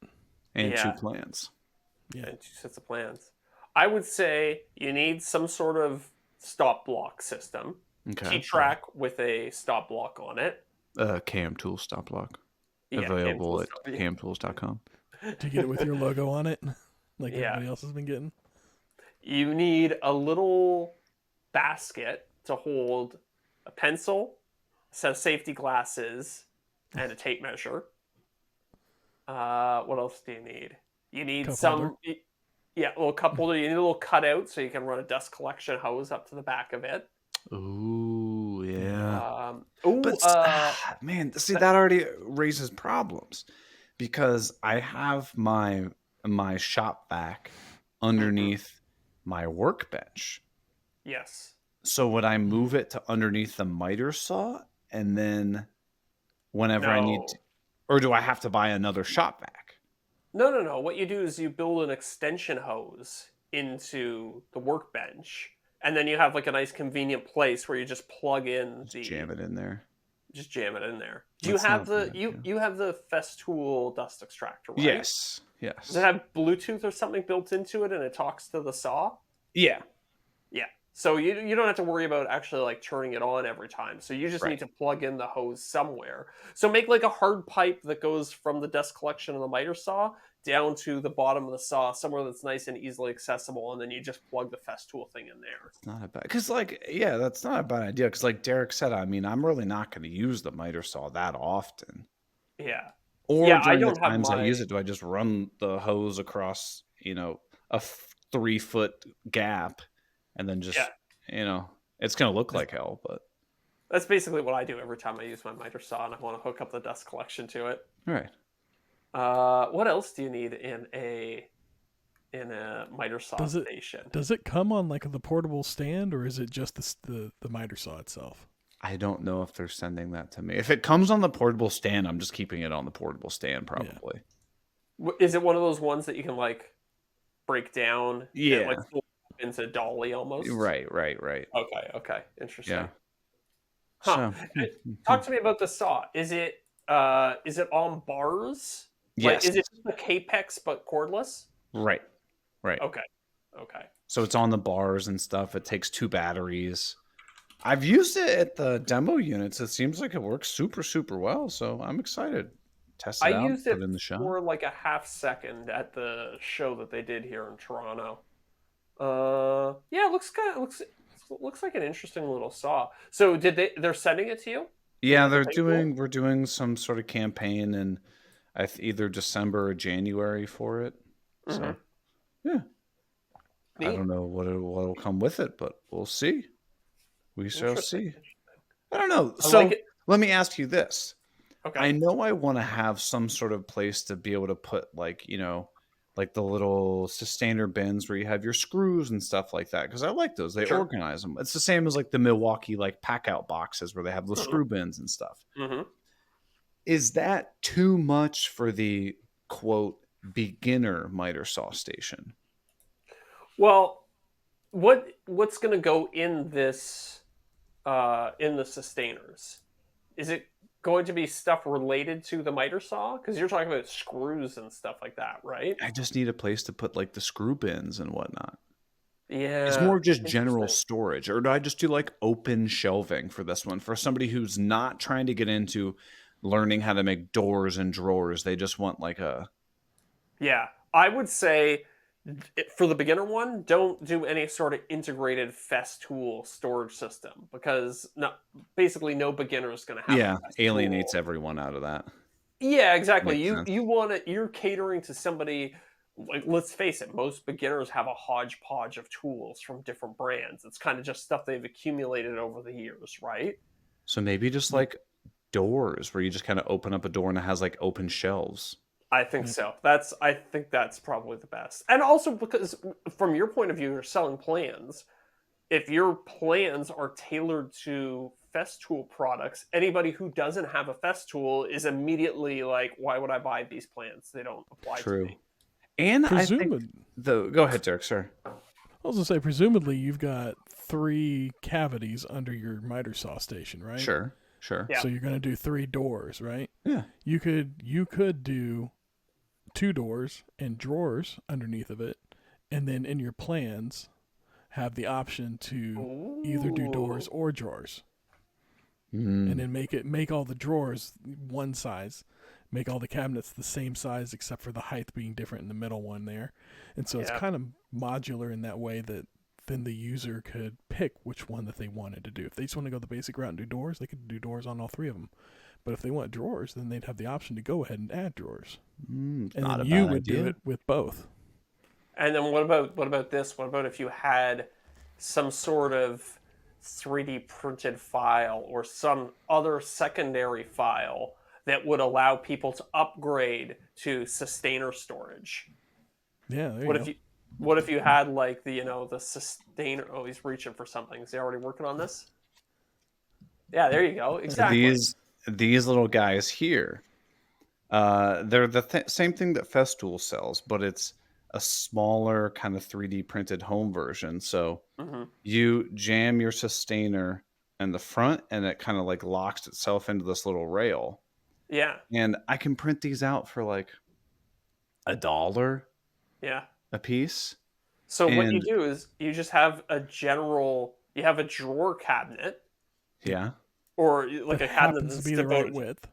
S1: And
S2: Yeah.
S1: 2 plans.
S4: Yeah.
S2: And 2 sets of plans. I would say you need some sort of stop block system.
S1: Okay.
S2: T-track with a stop block on it.
S1: Cam Tool stop block.
S2: Yeah,
S1: Available at
S2: Cam
S1: camtools.com.
S4: Do you get it with your logo on it, like
S2: Yeah.
S4: everybody else has been getting?
S2: You need a little basket to hold a pencil, a set of safety glasses, and a tape measure. What else do you need? You need
S4: Cup
S2: some,
S4: holder.
S2: yeah, a little cup holder. You need a little cutout so you can run a dust collection hose up to the back of it.
S1: Ooh, yeah. But man, see, that already raises problems because I have my shop vac underneath my workbench.
S2: yes.
S1: So would I move it to underneath the miter saw, and then whenever I need
S2: No.
S1: to, or do I have to buy another shop vac?
S2: No. What you do is you build an extension hose into the workbench, and then you have like a nice convenient place where you just plug in
S1: Just jam it in there.
S2: just jam it in there. Do you
S1: That's not
S2: have
S1: a
S2: the
S1: bad
S2: you
S1: idea.
S2: you have the Festool dust extractor, right?
S1: Yes.
S2: Does it
S1: Yes.
S2: have Bluetooth or something built into it and it talks to the saw?
S1: Yeah.
S2: Yeah. So you don't have to worry about actually like turning it on every time. So you just
S1: Right.
S2: need to plug in the hose somewhere. So make like a hard pipe that goes from the dust collection of the miter saw down to the bottom of the saw, somewhere that's nice and easily accessible, and then you just plug the Festool thing in there.
S1: It's not a bad, because like, yeah, that's not a bad idea. Because like Derek said, I mean, I'm really not going to use the miter saw that often.
S2: Yeah.
S1: Or
S2: Yeah, I
S1: during the
S2: don't have
S1: times I
S2: my
S1: use it, do I just run the hose across, a 3 foot gap, and then
S2: yeah.
S1: just, it's going to look like hell, but
S2: That's basically what I do every time I use my miter saw and I want to hook up the dust collection to it.
S1: all right.
S2: What else do you need in a miter saw
S4: Does it
S2: station?
S4: does it come on like the portable stand, or is it just the miter saw itself?
S1: I don't know if they're sending that to me. If it comes on the portable stand, I'm just keeping it on the portable stand, probably.
S2: Is it one of those ones that you can like break down and like
S1: Yeah.
S2: fold up into dolly almost?
S1: Right.
S2: Okay. Interesting.
S1: Yeah.
S2: Huh.
S1: So,
S2: Talk to me about the saw. Is it on bars? Like
S1: yes.
S2: is it just a Capex but cordless?
S1: Right.
S2: Okay. Okay.
S1: So it's on the bars and stuff. It takes 2 batteries. I've used it at the demo units. It seems like it works super, super well. So I'm excited. Test
S2: I
S1: it out,
S2: used
S1: put
S2: it
S1: it in the shop.
S2: for like a half second at the show that they did here in Toronto. Yeah, it looks like an interesting little saw. So they're sending it to you? You
S1: Yeah,
S2: have to pay for it?
S1: we're doing some sort of campaign in either December or January for it. So
S2: Mm-hmm.
S1: yeah, I
S2: Neat.
S1: don't know what'll come with it, but we'll see. We shall
S2: Interesting.
S1: see. I don't know.
S2: I like
S1: So
S2: it.
S1: let me ask you this.
S2: Okay.
S1: I know I want to have some sort of place to be able to put like the little sustainer bins where you have your screws and stuff like that, because I like those. They
S2: Sure.
S1: organize them. It's the same as like the Milwaukee like pack out boxes where they have the screw bins and stuff.
S2: Mm-hmm.
S1: Is that too much for the quote beginner miter saw station?
S2: Well, what's going to go in the sustainers? Is it going to be stuff related to the miter saw? Because you're talking about screws and stuff like that, right?
S1: I just need a place to put like the screw bins and whatnot. It's
S2: Yeah.
S1: more just general
S2: Interesting.
S1: storage, or do I just do like open shelving for this one for somebody who's not trying to get into learning how to make doors and drawers? They just want like a
S2: Yeah, I would say for the beginner one, don't do any sort of integrated Festool storage system because basically no beginner is going to have a
S1: yeah,
S2: Festool.
S1: alienates everyone out of that.
S2: Yeah, exactly.
S1: Makes
S2: You
S1: sense.
S2: want it. You're catering to somebody. Like, let's face it, most beginners have a hodgepodge of tools from different brands. It's kind of just stuff they've accumulated over the years, right?
S1: So maybe just
S4: Yeah.
S1: like doors where you just kind of open up a door and it has like open shelves.
S2: I think
S4: Yeah.
S2: so. I think that's probably the best. And also because from your point of view, you're selling plans. If your plans are tailored to Festool products, anybody who doesn't have a Festool is immediately like, why would I buy these plans? They don't apply to
S1: True.
S2: me.
S1: And I think
S4: Presumably,
S1: go ahead, Derek, sir.
S4: I was gonna say, presumably you've got 3 cavities under your miter saw station, right?
S1: Sure.
S2: Yeah.
S4: So you're gonna do 3 doors, right?
S1: Yeah.
S4: You could do 2 doors and drawers underneath of it, and then in your plans have the option to either do doors
S2: Ooh.
S4: or drawers,
S1: Mm.
S4: and then make all the drawers one size, make all the cabinets the same size except for the height being different in the middle one there, and so it's
S2: Yeah.
S4: kind of modular in that way that then the user could pick which one that they wanted to do. If they just want to go the basic route and do doors, they could do doors on all 3 of them. But if they want drawers, then they'd have the option to go ahead and add drawers. And
S1: Not
S4: then
S1: a
S4: you
S1: bad
S4: would do
S1: idea.
S4: it with both.
S2: And then what about this? What about if you had some sort of 3D printed file or some other secondary file that would allow people to upgrade to sustainer storage?
S4: Yeah, there
S2: What
S4: you
S2: if
S4: go.
S2: you had like the sustainer? Oh, he's reaching for something. Is he already working on this? Yeah, there you go.
S1: So
S2: Exactly.
S1: these little guys here, They're the same thing that Festool sells, but it's a smaller kind of 3D printed home version. So
S2: Hmm.
S1: you jam your sustainer in the front, and it kind of like locks itself into this little rail.
S2: Yeah.
S1: And I can print these out for like $1
S2: Yeah.
S1: a piece.
S2: So what you
S1: And
S2: do is you just have you have a drawer cabinet,
S1: yeah,
S2: or
S4: That
S2: like a cabinet
S4: happens to
S2: that's
S4: be the right
S2: devoted,
S4: width.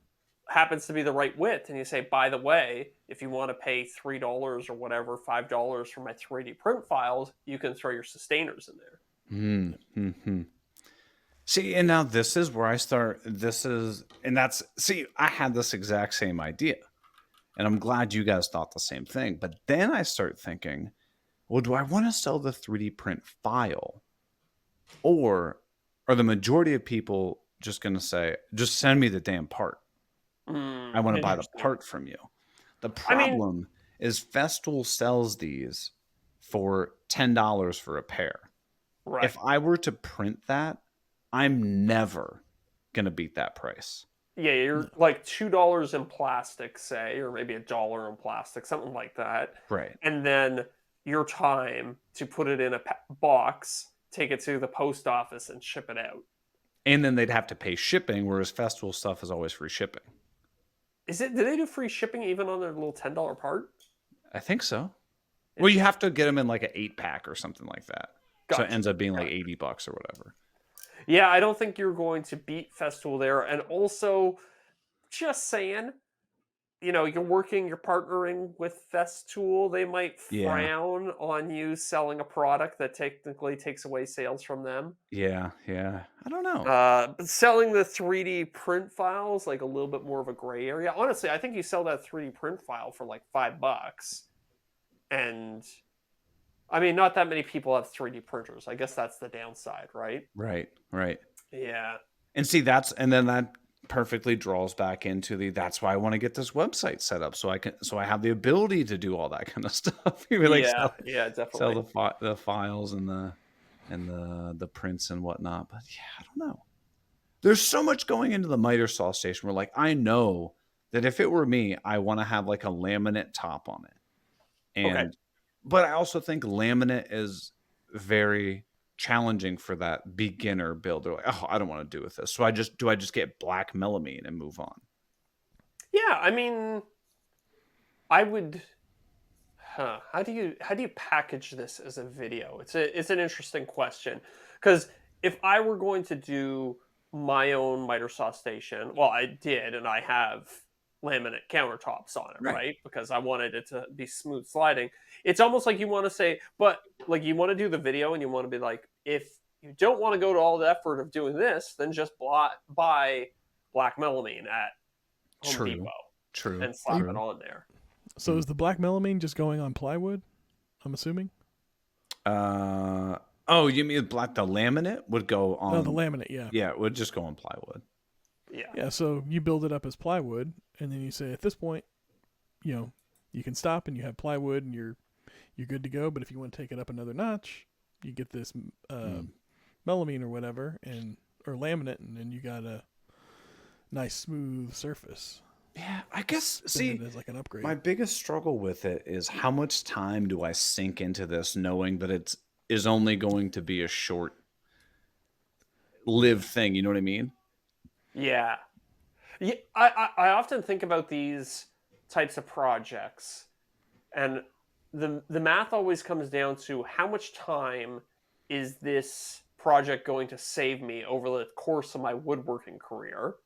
S2: happens to be the right width, and you say, by the way, if you want to pay $3 or whatever, $5 for my 3D print files, you can throw your sustainers in there.
S1: hmm. See, and now this is where I start. See, I had this exact same idea, and I'm glad you guys thought the same thing. But then I start thinking, well, do I want to sell the 3D print file, or are the majority of people just going to say, just send me the damn part? I want to buy the
S2: Interesting.
S1: part from you. The
S2: I mean,
S1: problem is Festool sells these for $10 for a pair.
S2: right.
S1: If I were to print that, I'm never going to beat that price.
S2: Yeah,
S4: No.
S2: you're like $2 in plastic, say, or maybe $1 in plastic, something like that.
S1: Right.
S2: And then your time to put it in a box, take it to the post office, and ship it out.
S1: And then they'd have to pay shipping, whereas Festool stuff is always free shipping.
S2: Do they do free shipping even on their little $10 part?
S1: I think so. Well, you have to get them in like an 8-pack or something like that. So it
S2: Gotcha.
S1: ends up being like
S2: Gotcha.
S1: $80 or whatever.
S2: Yeah, I don't think you're going to beat Festool there. And also, just saying, you're partnering with Festool. They might
S1: Yeah.
S2: frown on you selling a product that technically takes away sales from them.
S1: Yeah. Yeah. I don't know.
S2: But selling the 3D print files, like a little bit more of a gray area. Honestly, I think you sell that 3D print file for like $5. And I mean, not that many people have 3D printers. I guess that's the downside, right?
S1: Right. Right.
S2: Yeah.
S1: And see, and then that perfectly draws back into that's why I want to get this website set up so I have the ability to do all that kind of stuff. You like
S2: Yeah,
S1: sell
S2: definitely.
S1: the files and the prints and whatnot. But yeah, I don't know. There's so much going into the miter saw station where like I know that if it were me, I want to have like a laminate top on it.
S2: Okay.
S1: But I also think laminate is very challenging for that beginner build. They're like, oh, I don't want to do with this. So I just get black melamine and move on.
S2: Yeah, I mean, I would. How do you package this as a video? It's an interesting question, because if I were going to do my own miter saw station, well, I did, and I have laminate countertops on it,
S1: Right.
S2: right? Because I wanted it to be smooth sliding. It's almost like you want to say, but like you want to do the video, and you want to be like, if you don't want to go to all the effort of doing this, then just buy black melamine at Home Depot
S1: True.
S2: and slap it on there.
S4: So is the black melamine just going on plywood? I'm assuming.
S1: Oh, you mean the laminate would go on?
S4: No, the laminate. Yeah.
S1: Yeah, it would just go on plywood.
S2: Yeah.
S4: Yeah. So you build it up as plywood, and then you say at this point, you can stop, and you have plywood, and you're good to go. But if you want to take it up another notch, you get this melamine or whatever, or laminate, and then you got a nice smooth surface.
S1: Yeah, I guess.
S4: Spin it as like an upgrade.
S1: My biggest struggle with it is how much time do I sink into this, knowing that it is only going to be a short-lived thing. You know what I mean?
S2: Yeah. Yeah, I often think about these types of projects, and the math always comes down to how much time is this project going to save me over the course of my woodworking career.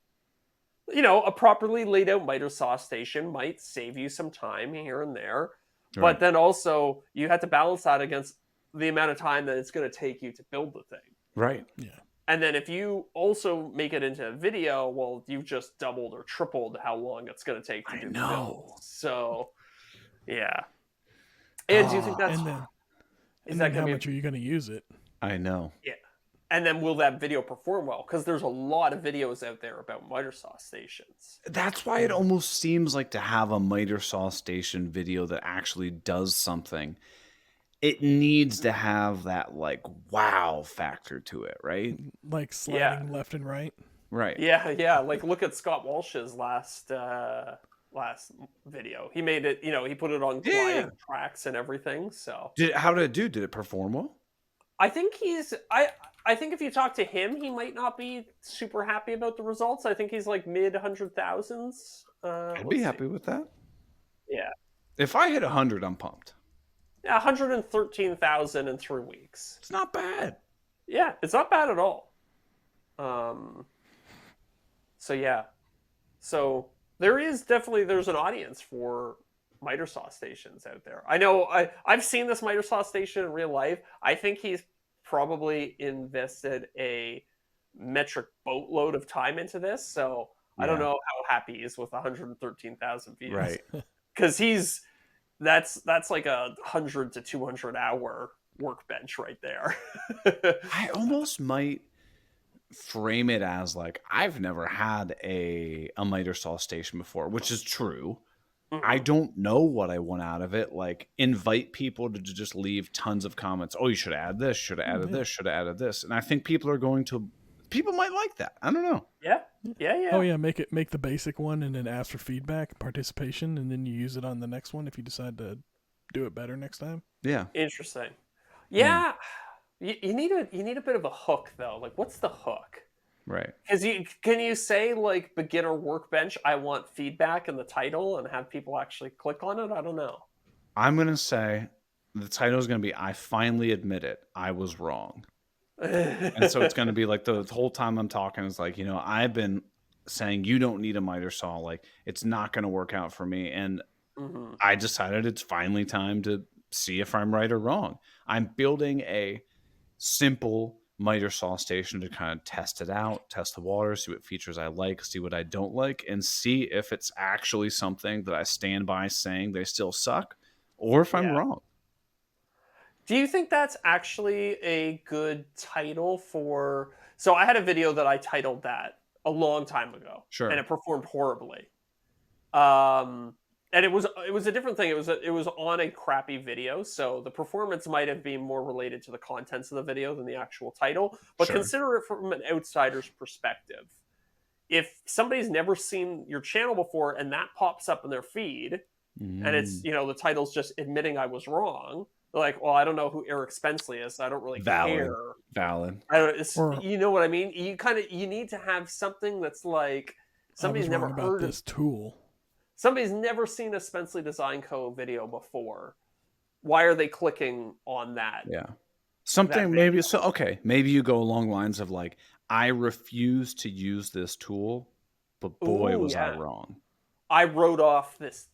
S2: A properly laid out miter saw station might save you some time here and there,
S1: Right.
S2: but then also you have to balance that against the amount of time that it's going to take you to build the thing.
S1: Right.
S4: Yeah.
S2: And then if you also make it into a video, well, you've just doubled or tripled how long it's going to take to do the build. So, yeah. And do you think that's...
S4: And then,
S2: is that
S4: how
S2: going to
S4: much are you going to use it?
S1: I know.
S2: Yeah. And then will that video perform well? Because there's a lot of videos out there about miter saw stations.
S1: That's why it almost seems like to have a miter saw station video that actually does something. It needs to have that like wow factor to it, right?
S4: Like sliding left and right.
S1: Right.
S2: Yeah. Like look at Scott Walsh's last last video. He made it, he put it on gliding tracks and everything. So
S1: How did it do? Did it perform well?
S2: I think I think if you talk to him, he might not be super happy about the results. I think he's like mid 100,000s.
S1: I'd be happy with that.
S2: Yeah.
S1: If I hit 100, I'm pumped.
S2: Yeah, 113,000 in 3 weeks.
S1: It's not bad.
S2: Yeah, it's not bad at all. So yeah. So there's an audience for miter saw stations out there. I know I've seen this miter saw station in real life. I think he's probably invested a metric boatload of time into this. So I don't know how happy he is with 113,000 views.
S1: Right.
S2: Because that's like 100 to 200 hour workbench right there.
S1: I almost might frame it as like, I've never had a miter saw station before, which is true. I don't know what I want out of it. Like, invite people to just leave tons of comments. Oh, you should add this, should have added this, should have added this. And I think people might like that. I don't know.
S2: Yeah.
S4: Oh yeah, make the basic one and then ask for feedback, participation, and then you use it on the next one if you decide to do it better next time.
S1: Yeah.
S2: Interesting. Yeah. You need a bit of a hook though. Like, what's the hook?
S1: Right.
S2: Because can you say like beginner workbench, I want feedback in the title and have people actually click on it? I don't know.
S1: I'm going to say the title is going to be, I finally admit it, I was wrong. And so it's going to be like the whole time I'm talking is like, I've been saying you don't need a miter saw. Like, it's not going to work out for me. And I decided it's finally time to see if I'm right or wrong. I'm building a simple miter saw station to kind of test it out, test the water, see what features I like, see what I don't like, and see if it's actually something that I stand by saying they still suck, or if I'm wrong.
S2: Do you think that's actually a good title for... So I had a video that I titled that a long time ago.
S1: Sure.
S2: And it performed horribly. And it was a different thing. It was on a crappy video, so the performance might have been more related to the contents of the video than the actual title. But consider it from an outsider's perspective. If somebody's never seen your channel before and that pops up in their feed, and it's the title's just admitting I was wrong, they're like, well, I don't know who Eric Spenceley is, so I don't really care.
S1: Valid.
S2: You know what I mean? You need to have something that's like somebody's never heard
S4: this tool.
S2: Somebody's never seen a Spenceley Design Co. video before. Why are they clicking on that?
S1: Yeah. Something maybe, maybe you go along lines of like, I refuse to use this tool, but boy, was I wrong.
S2: I wrote off this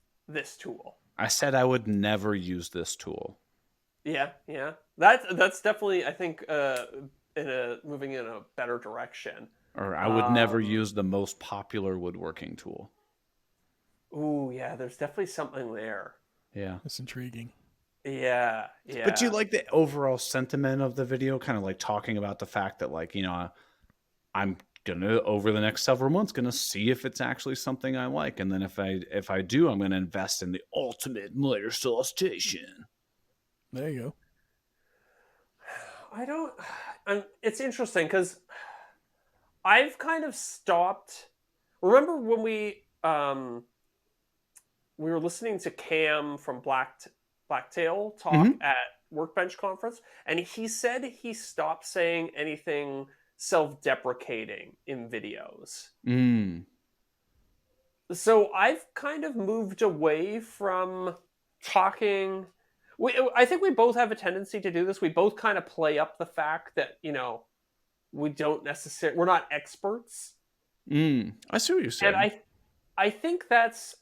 S2: tool.
S1: I said I would never use this tool.
S2: Yeah. That's definitely, I think, moving in a better direction.
S1: Or I would never use the most popular woodworking tool.
S2: Ooh, yeah, there's definitely something there.
S1: Yeah.
S4: That's intriguing.
S2: Yeah.
S1: But do you like the overall sentiment of the video? Kind of like talking about the fact that, like, I'm gonna, over the next several months, gonna see if it's actually something I like. And then if I do, I'm gonna invest in the ultimate miter saw station.
S4: There you
S2: go. It's interesting because I've kind of stopped. Remember when we were listening to Cam from Blacktail talk at Workbench Conference, and he said he stopped saying anything self-deprecating in videos. So I've kind of moved away from talking. I think we both have a tendency to do this. We both kind of play up the fact that, we're not experts.
S1: I see what you're saying.
S2: And I think that's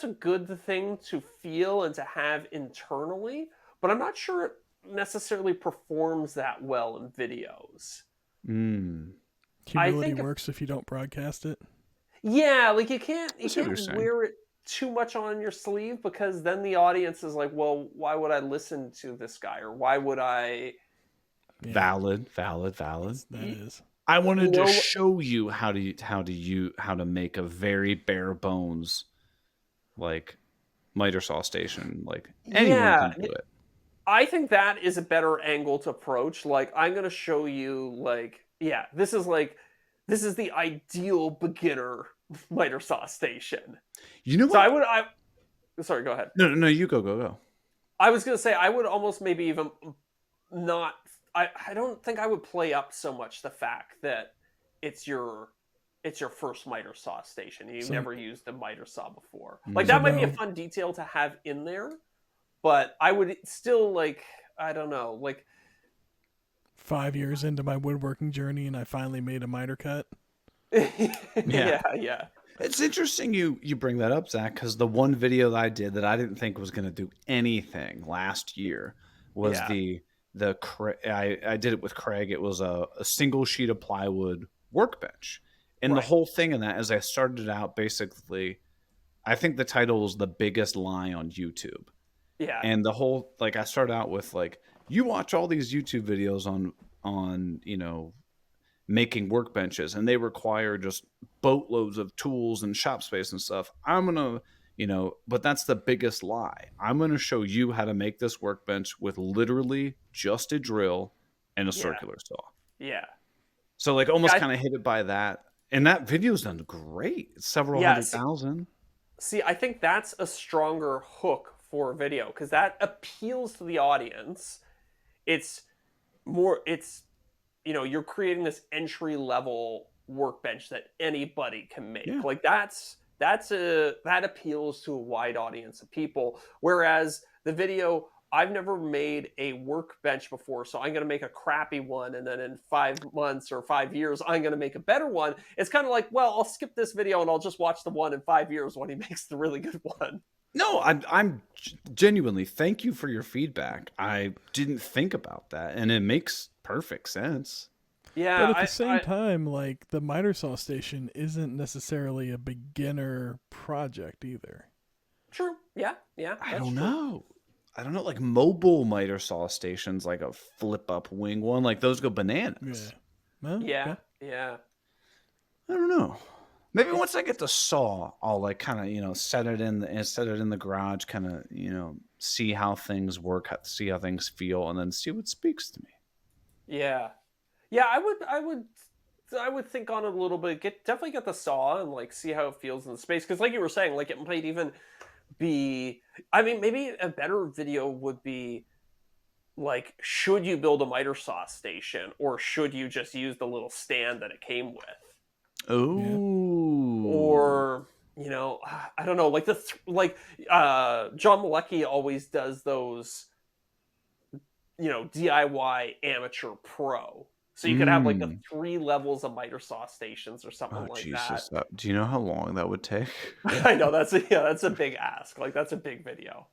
S2: a good thing to feel and to have internally, but I'm not sure it necessarily performs that well in videos.
S4: Humility works if you don't broadcast it.
S2: Yeah, like you can't wear it too much on your sleeve, because then the audience is like, well, why would I listen to this guy, or why would I?
S1: Yeah. Valid.
S4: That is.
S1: I wanted to show you how to make a very bare bones, like, miter saw station. Like, anyone can do it.
S2: I think that is a better angle to approach. Like, I'm going to show you, like, this is the ideal beginner miter saw station.
S1: You know what?
S2: So sorry, go ahead.
S1: No, you go.
S2: I was gonna say I would almost maybe even not. I don't think I would play up so much the fact that it's your first miter saw station. You've never used a miter saw before. Like that might be a fun detail to have in there, but I would still like, I don't know, like
S4: 5 years into my woodworking journey and I finally made a miter cut.
S2: yeah.
S1: It's interesting you bring that up, Zach, because the one video that I did that I didn't think was going to do anything last year was I did it with Craig. It was a single sheet of plywood workbench. And the whole thing in that is I started out basically, I think the title was The Biggest Lie on YouTube.
S2: Yeah.
S1: And the whole, like, I started out with like, you watch all these YouTube videos on, you know, making workbenches and they require just boatloads of tools and shop space and stuff. I'm going to, you know, but that's the biggest lie. I'm going to show you how to make this workbench with literally just a drill and a circular saw.
S2: Yeah.
S1: So like almost kind of hit it by that. And that video's done great. It's several 100,000.
S2: See, I think that's a stronger hook for video because that appeals to the audience. It's you know, you're creating this entry level workbench that anybody can make. Yeah. Like that appeals to a wide audience of people. Whereas the video, I've never made a workbench before, so I'm going to make a crappy one, and then in 5 months or 5 years, I'm going to make a better one. It's kind of like, well, I'll skip this video and I'll just watch the one in 5 years when he makes the really good one.
S1: No, I'm genuinely, thank you for your feedback. I didn't think about that, and it makes perfect sense.
S2: Yeah,
S4: but at the same time, like the miter saw station isn't necessarily a beginner project either.
S2: True. Yeah.
S1: I don't know. Like mobile miter saw stations, like a flip up wing one, like those go bananas.
S4: Yeah. Well,
S2: yeah.
S1: I don't know. Maybe once I get the saw, I'll like kind of, you know, set it in the garage, kind of, you know, see how things work, see how things feel, and then see what speaks to me.
S2: Yeah. I would think on it a little bit. Definitely get the saw and like see how it feels in the space. Because like you were saying, like it might even be. I mean, maybe a better video would be like, should you build a miter saw station or should you just use the little stand that it came with?
S1: Oh.
S2: Or, you know, I don't know, like John Malecki always does those, you know, DIY amateur pro. So you could have like the 3 levels of miter saw stations or something like
S1: Jesus.
S2: that.
S1: Do you know how long that would take?
S2: I know that's a big ask. Like that's a big video.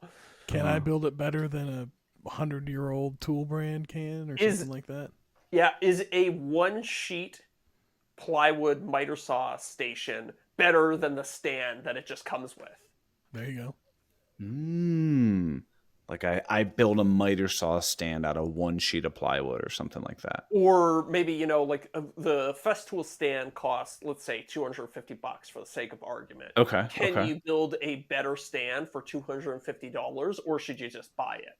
S4: Can I build it better than a 100-year-old tool brand can or something like that?
S2: Yeah, is a 1-sheet plywood miter saw station better than the stand that it just comes with?
S4: There you
S1: go. Like I build a miter saw stand out of 1 sheet of plywood or something like that.
S2: Or maybe, you know, like the Festool stand costs, let's say, $250 for the sake of argument.
S1: Okay.
S2: Can you build a better stand for $250, or should you just buy it?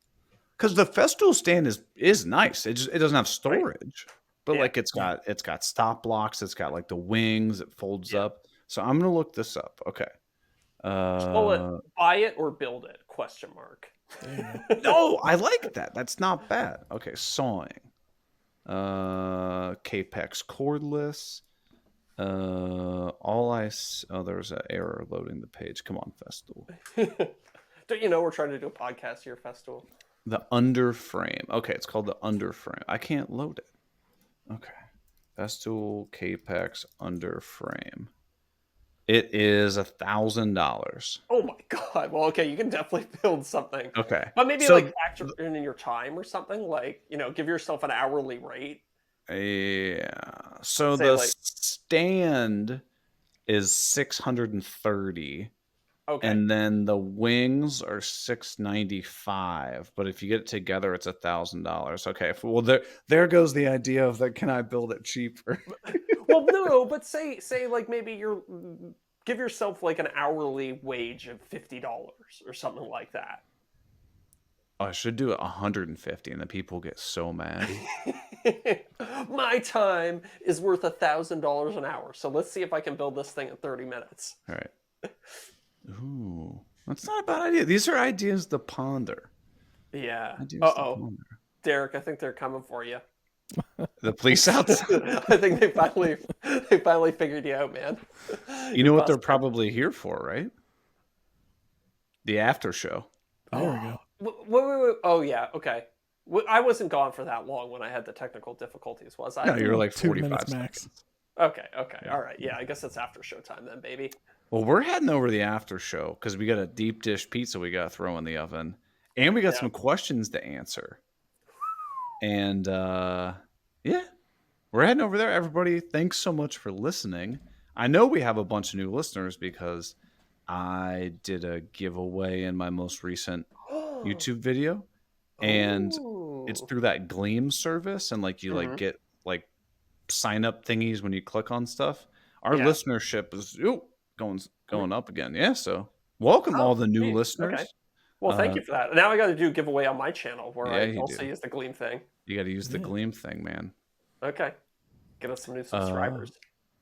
S1: Because the Festool stand is nice. It doesn't have storage, but like it's got stop blocks. It's got like the wings. It folds up. So I'm gonna look this up. Okay.
S2: Buy it or build it? Question mark.
S1: No, I like that. That's not bad. Okay, sawing. Capex cordless. There's an error loading the page. Come on, Festool.
S2: Don't you know we're trying to do a podcast here, Festool?
S1: The underframe. Okay, it's called the underframe. I can't load it. Okay. Festool Capex underframe. It is $1,000.
S2: Oh my god! Well, okay, you can definitely build something.
S1: Okay,
S2: but maybe like factor in your time or something. Like, you know, give yourself an hourly rate.
S1: Yeah. So the stand is $630.
S2: Okay.
S1: And then the wings are $695. But if you get it together, it's $1,000. Okay. Well, there goes the idea of that. Can I build it cheaper?
S2: Well, no, but say like maybe give yourself like an hourly wage of $50 or something like that.
S1: Oh, I should do it $150, and the people get so mad.
S2: My time is worth $1,000 an hour. So let's see if I can build this thing in 30 minutes.
S1: All right. Ooh, that's not a bad idea. These are ideas to ponder.
S2: Yeah.
S1: Ideas to
S2: Uh-oh.
S1: ponder.
S2: Derek, I think they're coming for you.
S1: The police outside.
S2: I think they finally figured you out, man.
S1: You know what they're probably here for, right? The after show.
S4: There we go.
S2: Wait. Oh, yeah. Okay. I wasn't gone for that long when I had the technical difficulties, was I?
S1: No, you were like
S4: 2
S1: 45
S4: minutes
S1: seconds.
S2: Okay.
S4: max.
S2: All right. Yeah, I guess it's after show time then, baby.
S1: Well, we're heading over to the after show because we got a deep dish pizza we got to throw in the oven. And we got some questions to answer. And yeah, we're heading over there. Everybody, thanks so much for listening. I know we have a bunch of new listeners because I did a giveaway in my most recent YouTube video. And it's through that Gleam service. And like you like get like sign up thingies when you click on stuff. Our listenership is going up again. Yeah. So welcome all the new listeners.
S2: Okay. Well, thank you for that. Now I got to do a giveaway on my channel where I also use the Gleam thing.
S1: You got to use the Gleam thing, man.
S2: Okay. Get us some new subscribers.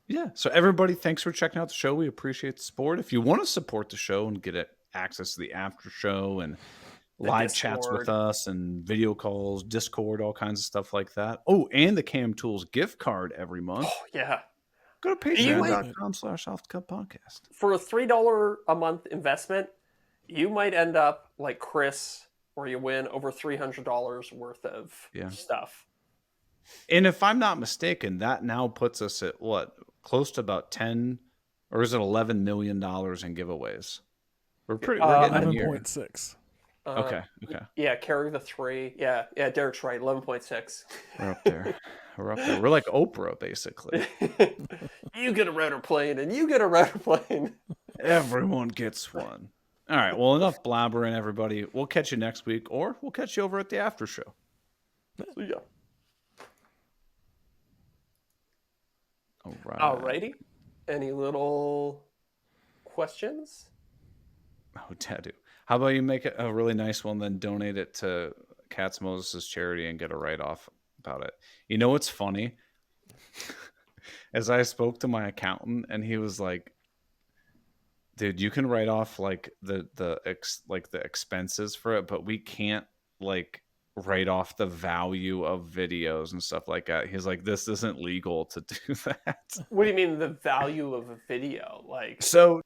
S1: Yeah. So everybody, thanks for checking out the show. We appreciate the support. If you want to support the show and get access to the after show and live chats with us and video calls, Discord, all kinds of stuff like that. Oh, and the Cam Tools gift card every month.
S2: Oh, yeah.
S1: Go to patreon.com/offthecuppodcast.
S2: For a $3 a month investment, you might end up like Chris, where you win over $300 worth of stuff.
S1: And if I'm not mistaken, that now puts us at what? Close to about 10 or is it $11 million in giveaways? We're getting
S4: 11.6.
S1: Okay.
S2: Yeah, carry the 3. Yeah, Derek's right. 11.6.
S1: We're up there. We're like Oprah, basically.
S2: You get a router plane, and you get a router plane.
S1: Everyone gets one. All right. Well, enough blabbering, everybody. We'll catch you next week, or we'll catch you over at the after show.
S2: See ya.
S1: All right.
S2: Alrighty. Any little questions?
S1: Oh, Dadu. How about you make it a really nice one, then donate it to Cats Moses' charity and get a write-off about it. You know what's funny? As I spoke to my accountant, and he was like, dude, you can write off like the expenses for it, but we can't like write off the value of videos and stuff like that. He's like, this isn't legal to do that.
S2: What do you mean the value of a video? Like,
S1: so